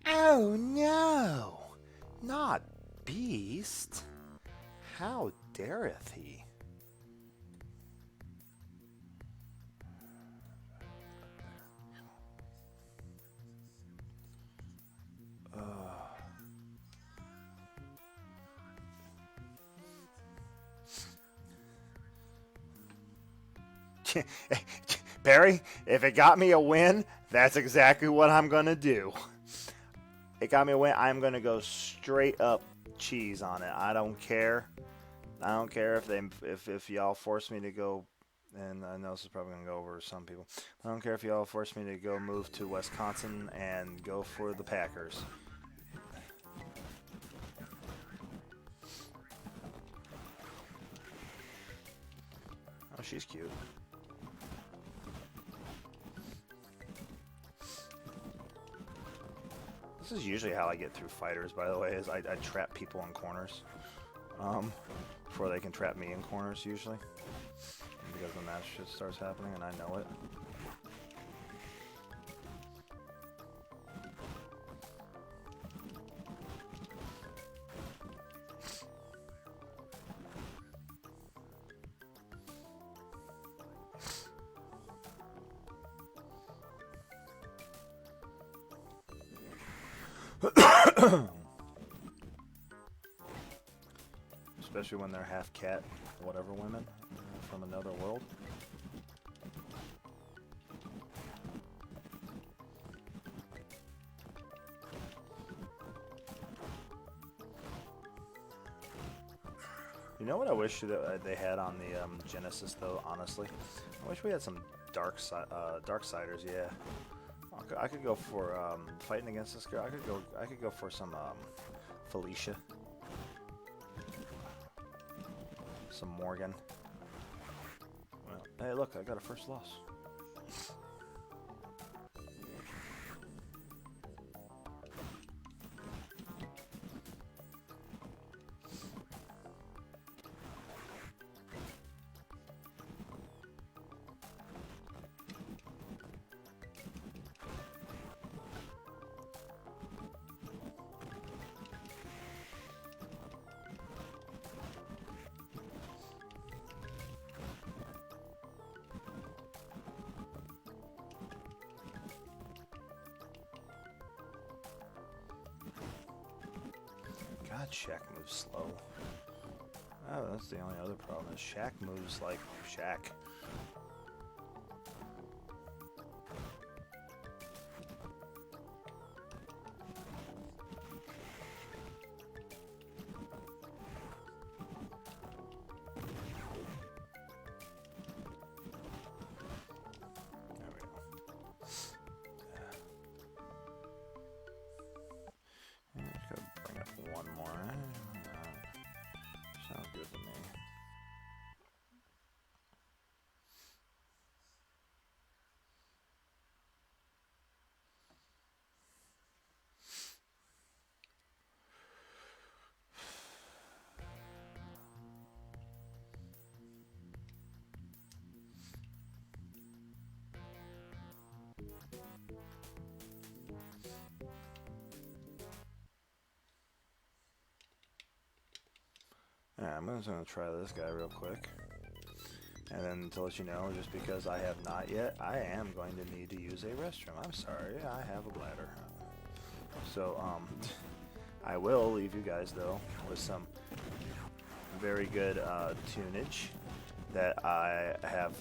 Oh no! Not Beast! How dareth he? Barry, if it got me a win, that's exactly what I'm gonna do. It got me a win. I'm gonna go straight up cheese on it. I don't care. I don't care if y'all force me to go. And I know this is probably gonna go over some people. I don't care if y'all force me to go move to Wisconsin and go for the Packers. Oh, she's cute. This is usually how I get through fighters, by the way, is I trap people in corners. Before they can trap me in corners, usually. Because the match just starts happening and I know it. Especially when they're half cat, whatever women from another world. You know what I wish that they had on the Genesis though? Honestly, I wish we had some Darksiders. Yeah, I could go for fighting against this girl. I could go for some Felicia, some Morgan. Well, hey, look, I got a first loss. God, Shaq moves slow. Oh, that's the only other problem is Shaq moves like Shaq. One more. Sounds good to me. Alright, I'm just going to try this guy real quick. And then to let you know, just because I have not yet, I am going to need to use a restroom. I'm sorry, I have a bladder. So, I will leave you guys, though, with some very good tunage that I have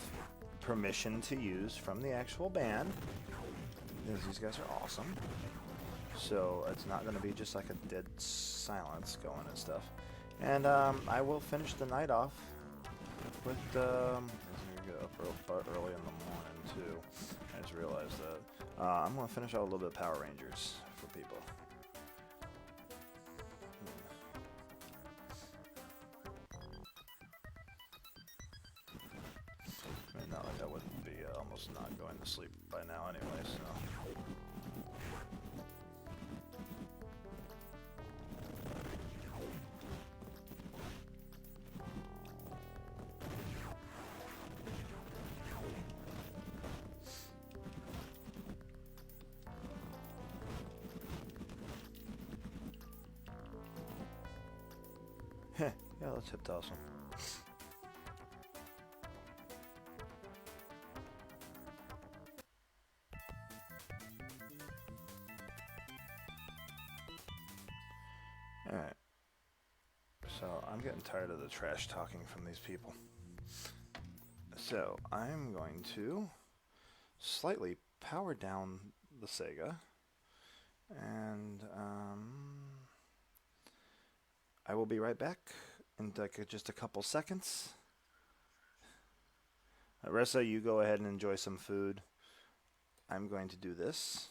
permission to use from the actual band. Because these guys are awesome. So, it's not going to be just like a dead silence going and stuff. And I will finish the night off with I'm gonna get up early in the morning too. I just realized that I'm gonna finish out a little bit of Power Rangers for people. I mean, not like I wouldn't be almost not going to sleep by now anyway. So. Yeah, let's hip toss him. Alright. So, I'm getting tired of the trash talking from these people. So I'm going to slightly power down the Sega, and I will be right back in just a couple seconds. Ressa, you go ahead and enjoy some food. I'm going to do this.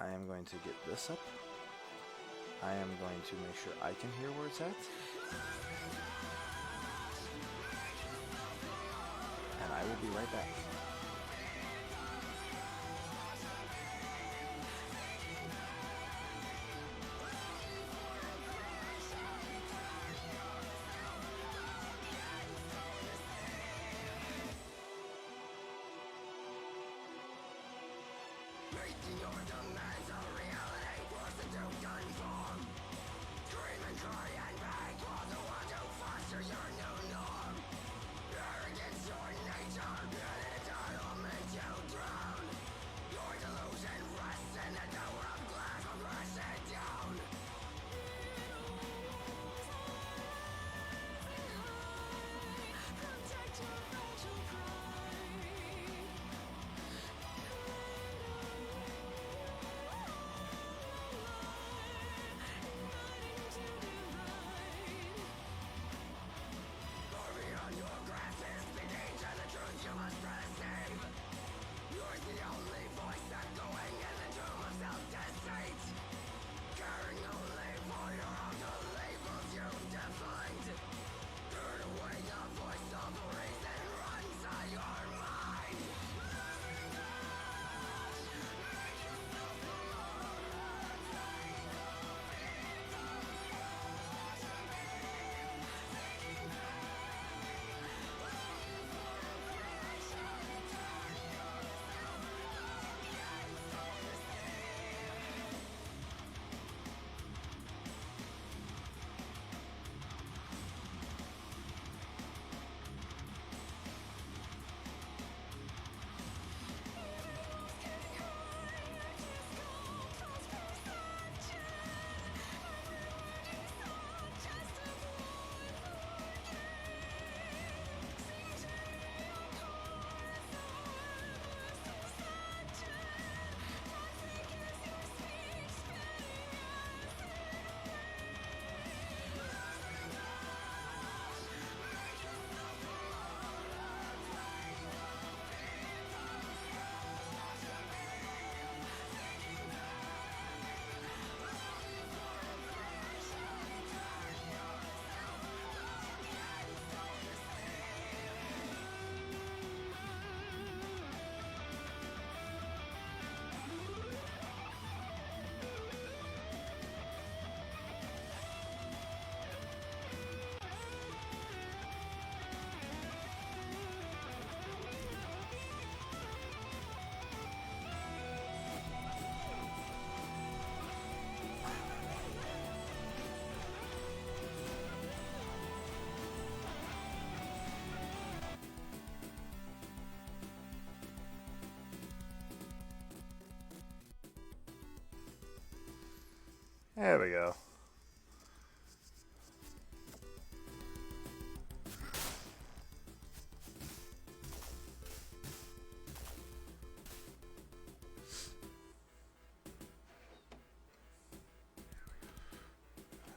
I am going to get this up. I am going to make sure I can hear where it's at. And I will be right back. There we go.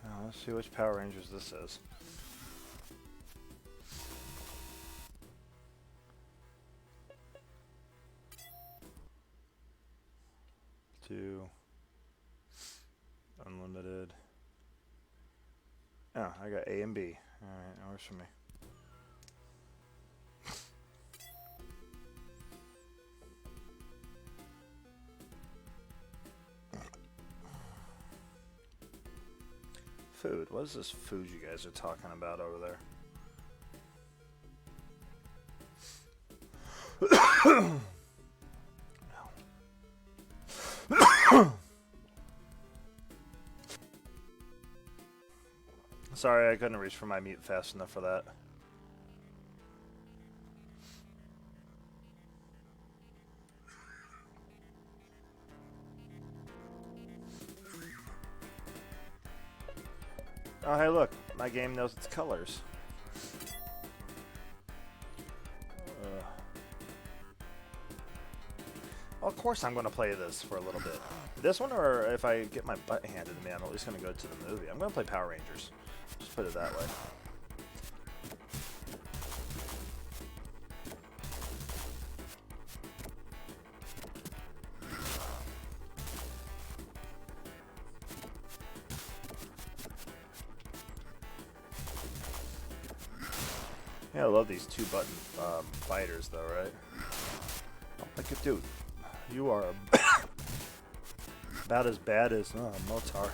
Now let's see which Power Rangers this is. Two. Unlimited. Oh, I got A and B. Alright, that works for me. Food. What is this food you guys are talking about over there? Sorry, I couldn't reach for my meat fast enough for that. Oh, hey, look. My game knows its colors. course I'm going to play this for a little bit. This one, or if I get my butt handed to me, I'm at least going to go to the movie. I'm going to play Power Rangers. Just put it that way. Yeah, I love these two-button fighters, though, right? Oh, like a dude. You are about as bad as Motar.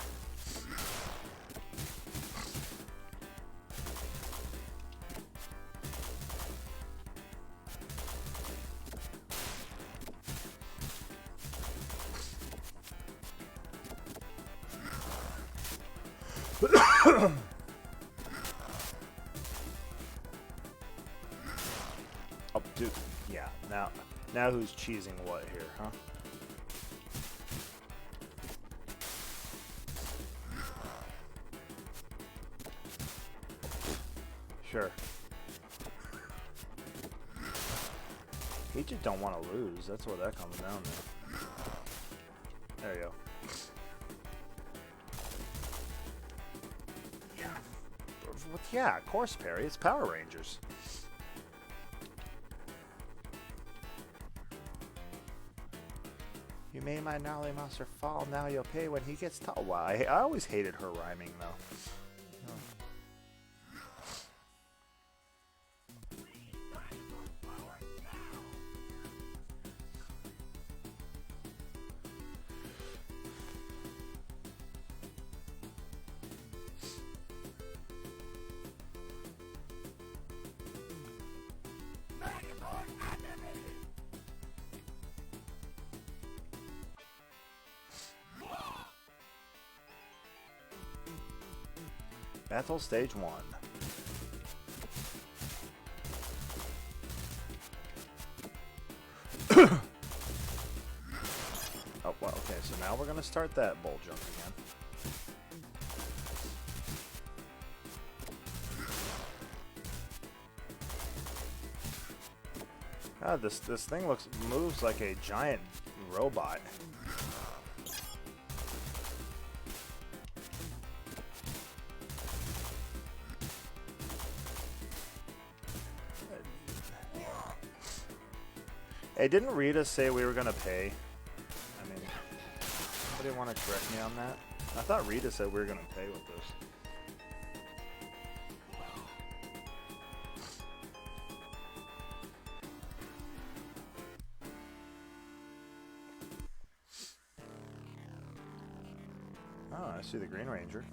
Oh, dude. Yeah. Now who's cheesing what here, huh? Sure. He just don't want to lose. That's what that comes down to. There you go. Yeah, of course, Perry. It's Power Rangers. You made my gnarly monster fall. Now you'll pay when he gets tall. Wow, I always hated her rhyming, though. Battle Stage 1. Oh, well, okay, so now we're going to start that bull jump again. God, this thing moves like a giant robot. Hey, didn't Rita say we were gonna pay? I mean, somebody want to correct me on that? I thought Rita said we were gonna pay with this. Oh, I see the Green Ranger.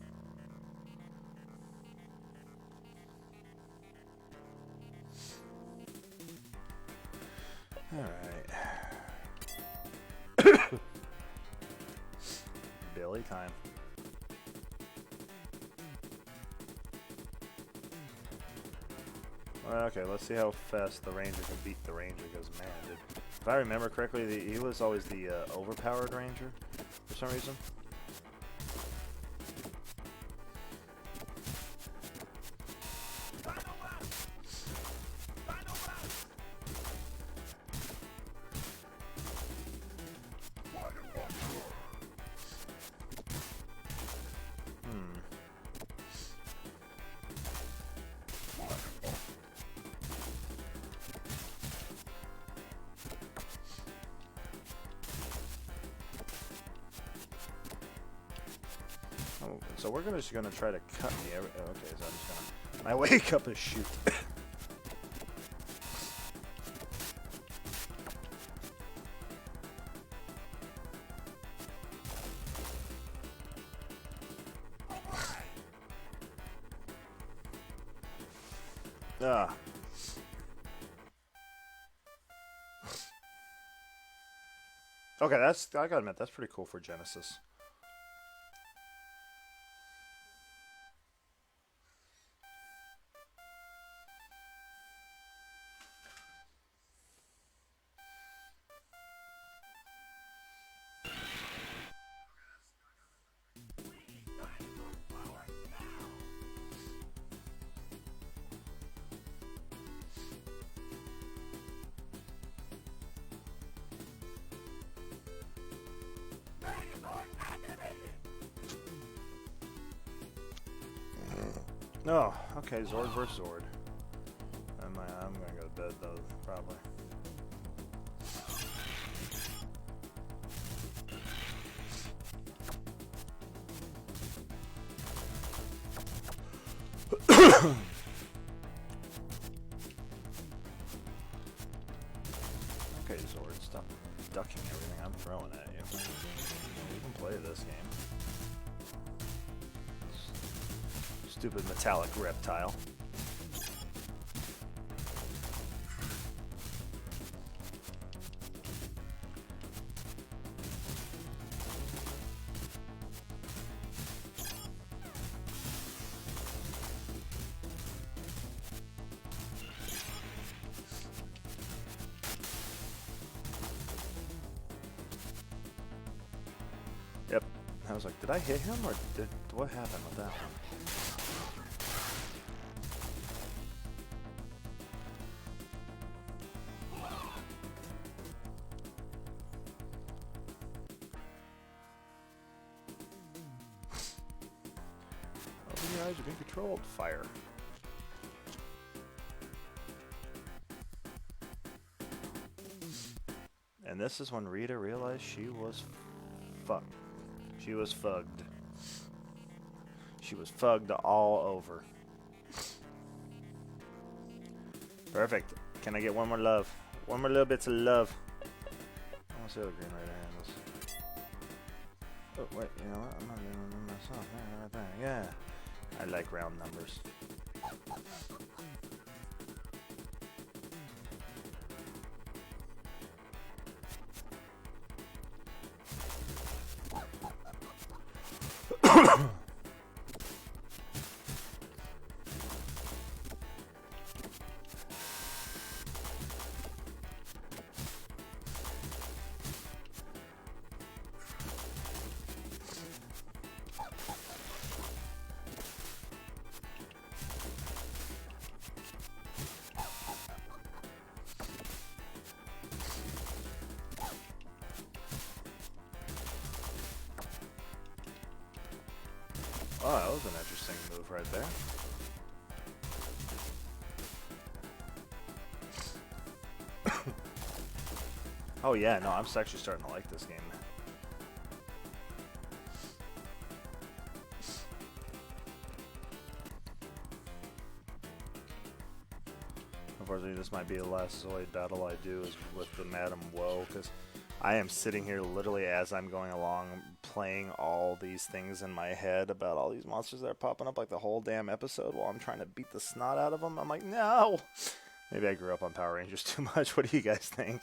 Alright. Billy time. Okay, let's see how fast the Ranger can beat the Ranger, because man, dude, if I remember correctly, he was always the overpowered Ranger for some reason. So we're just gonna try to cut me. Okay, so I'm just gonna. My wake up is shoot. Ah. Okay, I gotta admit, that's pretty cool for Genesis. Oh, okay, Zord versus Zord. I'm gonna go to bed though, probably. Okay, Zord, stop ducking everything I'm throwing at you. You can play this game. Stupid metallic reptile. Yep. I was like, did I hit him or what happened with that one? Open your eyes, you're being controlled. Fire. And this is when Rita realized she was fucked. She was fugged. She was fugged all over. Perfect. Can I get one more love? One more little bits of love. I want to see how the Green Rider handles. Oh, wait, you know what? I'm not doing myself. Yeah, right there. Yeah. I like round numbers. Oh, that was an interesting move right there. Oh yeah, no, I'm actually starting to like this game. Unfortunately, this might be the last Zoid battle I do is with the Madam Woe, because I am sitting here literally as I'm going along playing all these things in my head about all these monsters that are popping up like the whole damn episode while I'm trying to beat the snot out of them. I'm like, no! Maybe I grew up on Power Rangers too much. What do you guys think?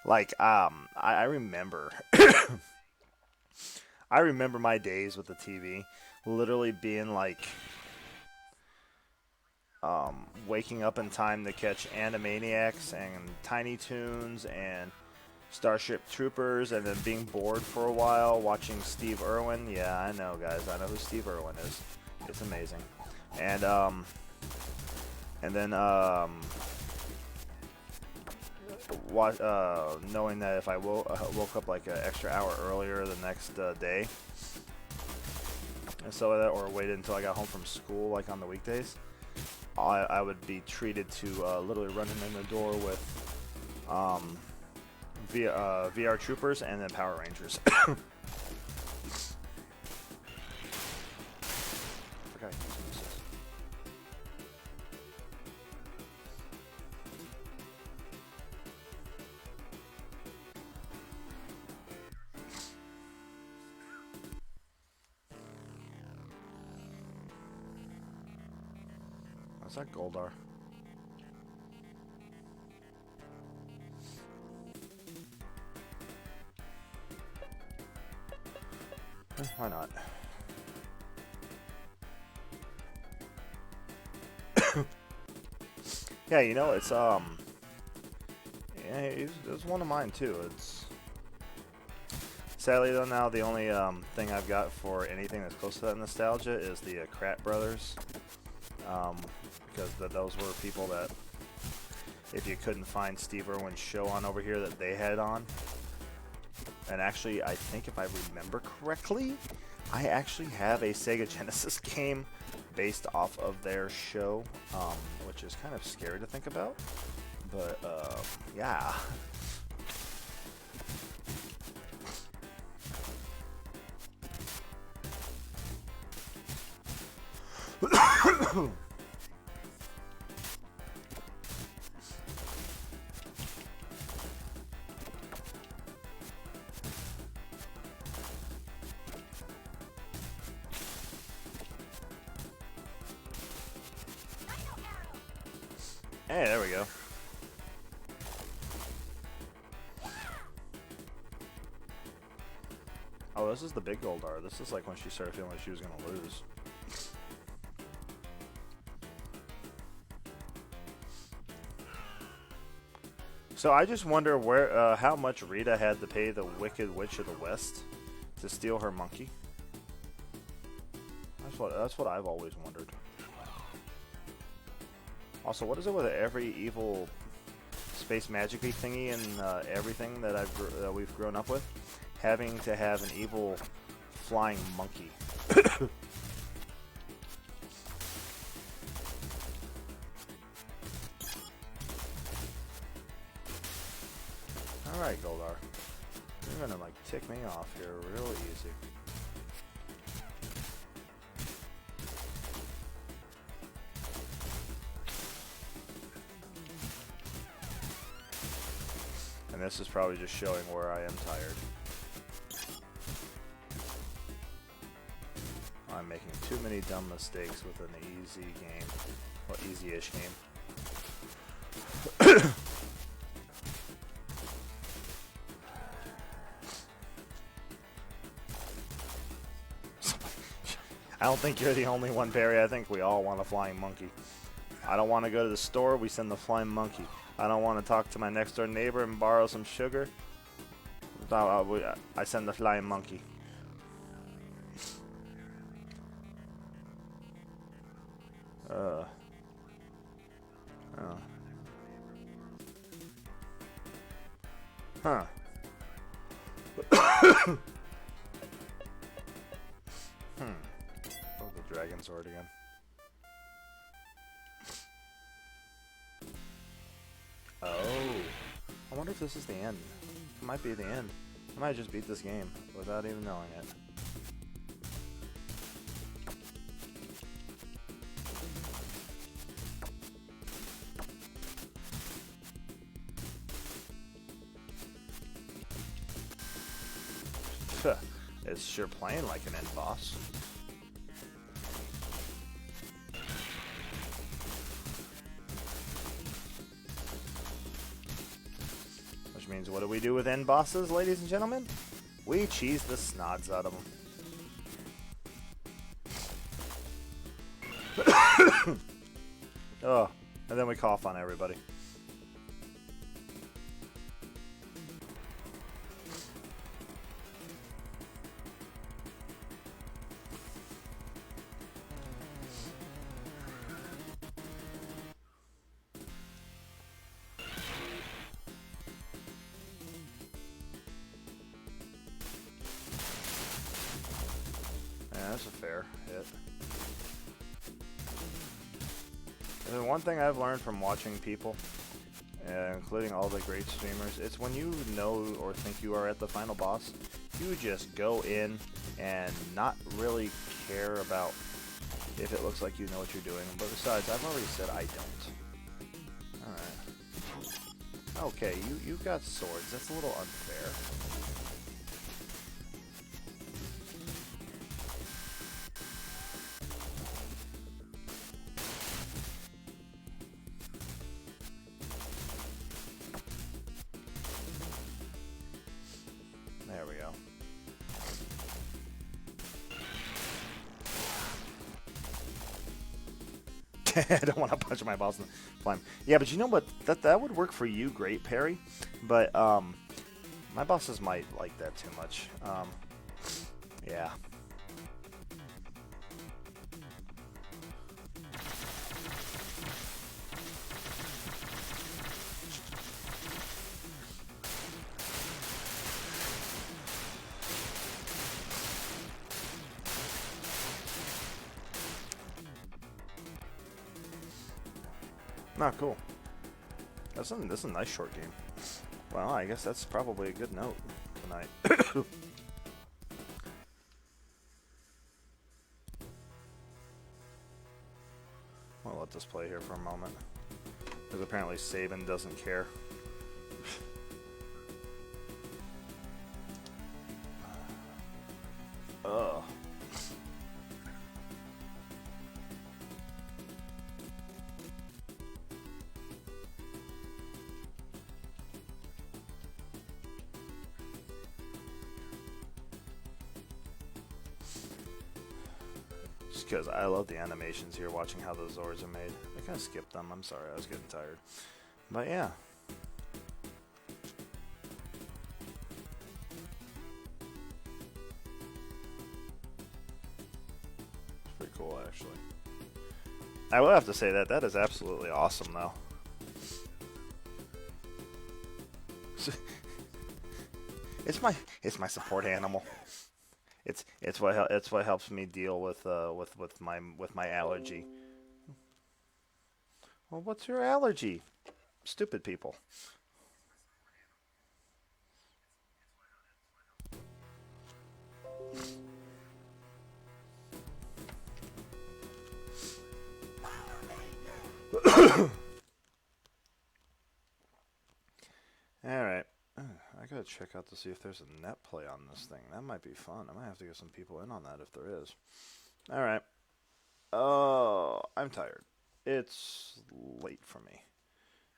Like, I remember... I remember my days with the TV literally being like... waking up in time to catch Animaniacs and Tiny Toons and Starship Troopers, and then being bored for a while watching Steve Irwin. Yeah, I know, guys. I know who Steve Irwin is. It's amazing. And then knowing that if I woke up like an extra hour earlier the next day, and so that, or waited until I got home from school, like on the weekdays, I would be treated to literally running in the door with VR Troopers and then Power Rangers. I forgot to use missiles. What's that, Goldar? Why not? Yeah, you know, it's yeah, it's one of mine too. It's sadly though now the only thing I've got for anything that's close to that nostalgia is the Krat Brothers, because those were people that if you couldn't find Steve Irwin's show on over here that they had on. And actually, I think if I remember correctly, I actually have a Sega Genesis game based off of their show, which is kind of scary to think about. But yeah. Hey, there we go. Oh, this is the big Goldar. This is like when she started feeling like she was going to lose. So I just wonder where, how much Rita had to pay the Wicked Witch of the West to steal her monkey. That's what I've always wondered. Also, what is it with every evil space magic-y thingy and everything that we've grown up with, having to have an evil flying monkey? All right, Goldar, you're gonna like tick me off here real easy. And this is probably just showing where I am tired. I'm making too many dumb mistakes with an easy game. Well, easy-ish game. I don't think you're the only one, Barry. I think we all want a flying monkey. I don't want to go to the store. We send the flying monkey. I don't want to talk to my next door neighbor and borrow some sugar. I send the flying monkey. Oh. Huh. Oh, the dragon sword again. Oh. I wonder if this is the end. It might be the end. I might just beat this game without even knowing it. It's sure playing like an end boss. Which means, what do we do with end bosses, ladies and gentlemen? We cheese the snods out of them. Oh, and then we cough on everybody. Yeah, that's a fair hit. And one thing I've learned from watching people, including all the great streamers, it's when you know or think you are at the final boss, you just go in and not really care about if it looks like you know what you're doing. But besides, I've already said I don't. Alright. Okay, you've got swords. That's a little unfair. There we go. I don't want to punch my boss in the flame. Yeah, but you know what? That would work for you great, Perry. But my bosses might like that too much. Yeah. Not cool. This is a nice short game. Well, I guess that's probably a good note tonight. I'll let this play here for a moment. Because apparently Saban doesn't care. Ugh. Just because I love the animations here, watching how those Zords are made. I kind of skipped them. I'm sorry, I was getting tired. But yeah. It's pretty cool, actually. I will have to say that is absolutely awesome, though. It's my support animal. It's what helps me deal with my allergy. Well, what's your allergy? Stupid people. Alright. I gotta check out to see if there's a net play on this thing. That might be fun. I might have to get some people in on that if there is. Alright. Oh, I'm tired. It's late for me.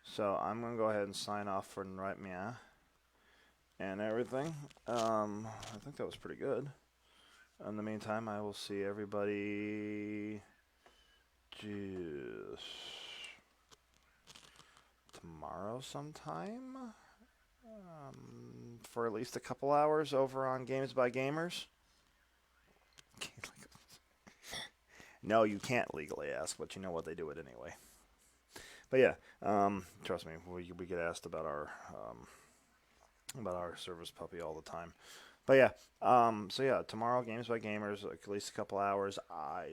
So I'm gonna go ahead and sign off for right now and everything. I think that was pretty good. In the meantime, I will see everybody just tomorrow sometime for at least a couple hours over on Games by Gamers. No, you can't legally ask, but you know what, they do it anyway. But yeah, trust me, we get asked about our service puppy all the time. But yeah, so yeah, tomorrow Games by Gamers, like at least a couple hours. I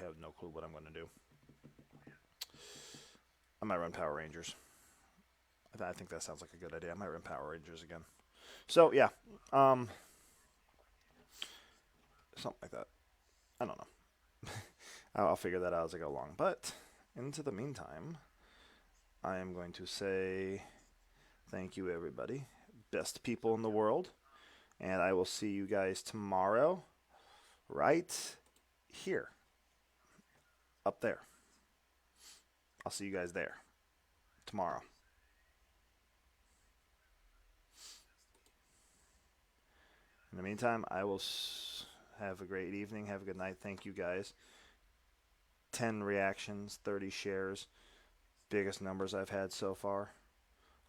have no clue what I'm going to do. I might run Power Rangers. I think that sounds like a good idea. I might run Power Rangers again. So yeah, something like that. I don't know. I'll figure that out as I go along. But into the meantime, I am going to say thank you, everybody. Best people in the world. And I will see you guys tomorrow right here. Up there. I'll see you guys there tomorrow. In the meantime, I will have a great evening. Have a good night. Thank you, guys. 10 reactions, 30 shares. Biggest numbers I've had so far.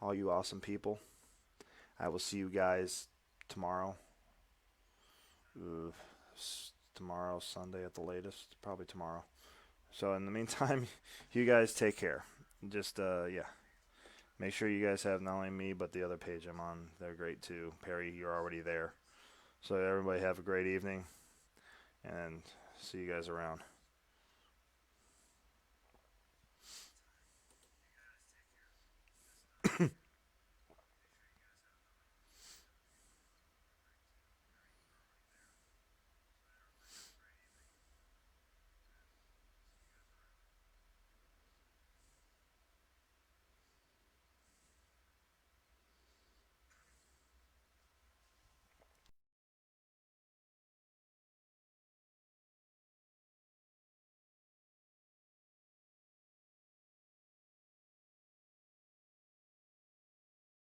All you awesome people. I will see you guys tomorrow. Tomorrow, Sunday at the latest. Probably tomorrow. So in the meantime, you guys take care. Just, yeah. Make sure you guys have not only me, but the other page I'm on. They're great too. Perry, you're already there. So everybody have a great evening. And see you guys around.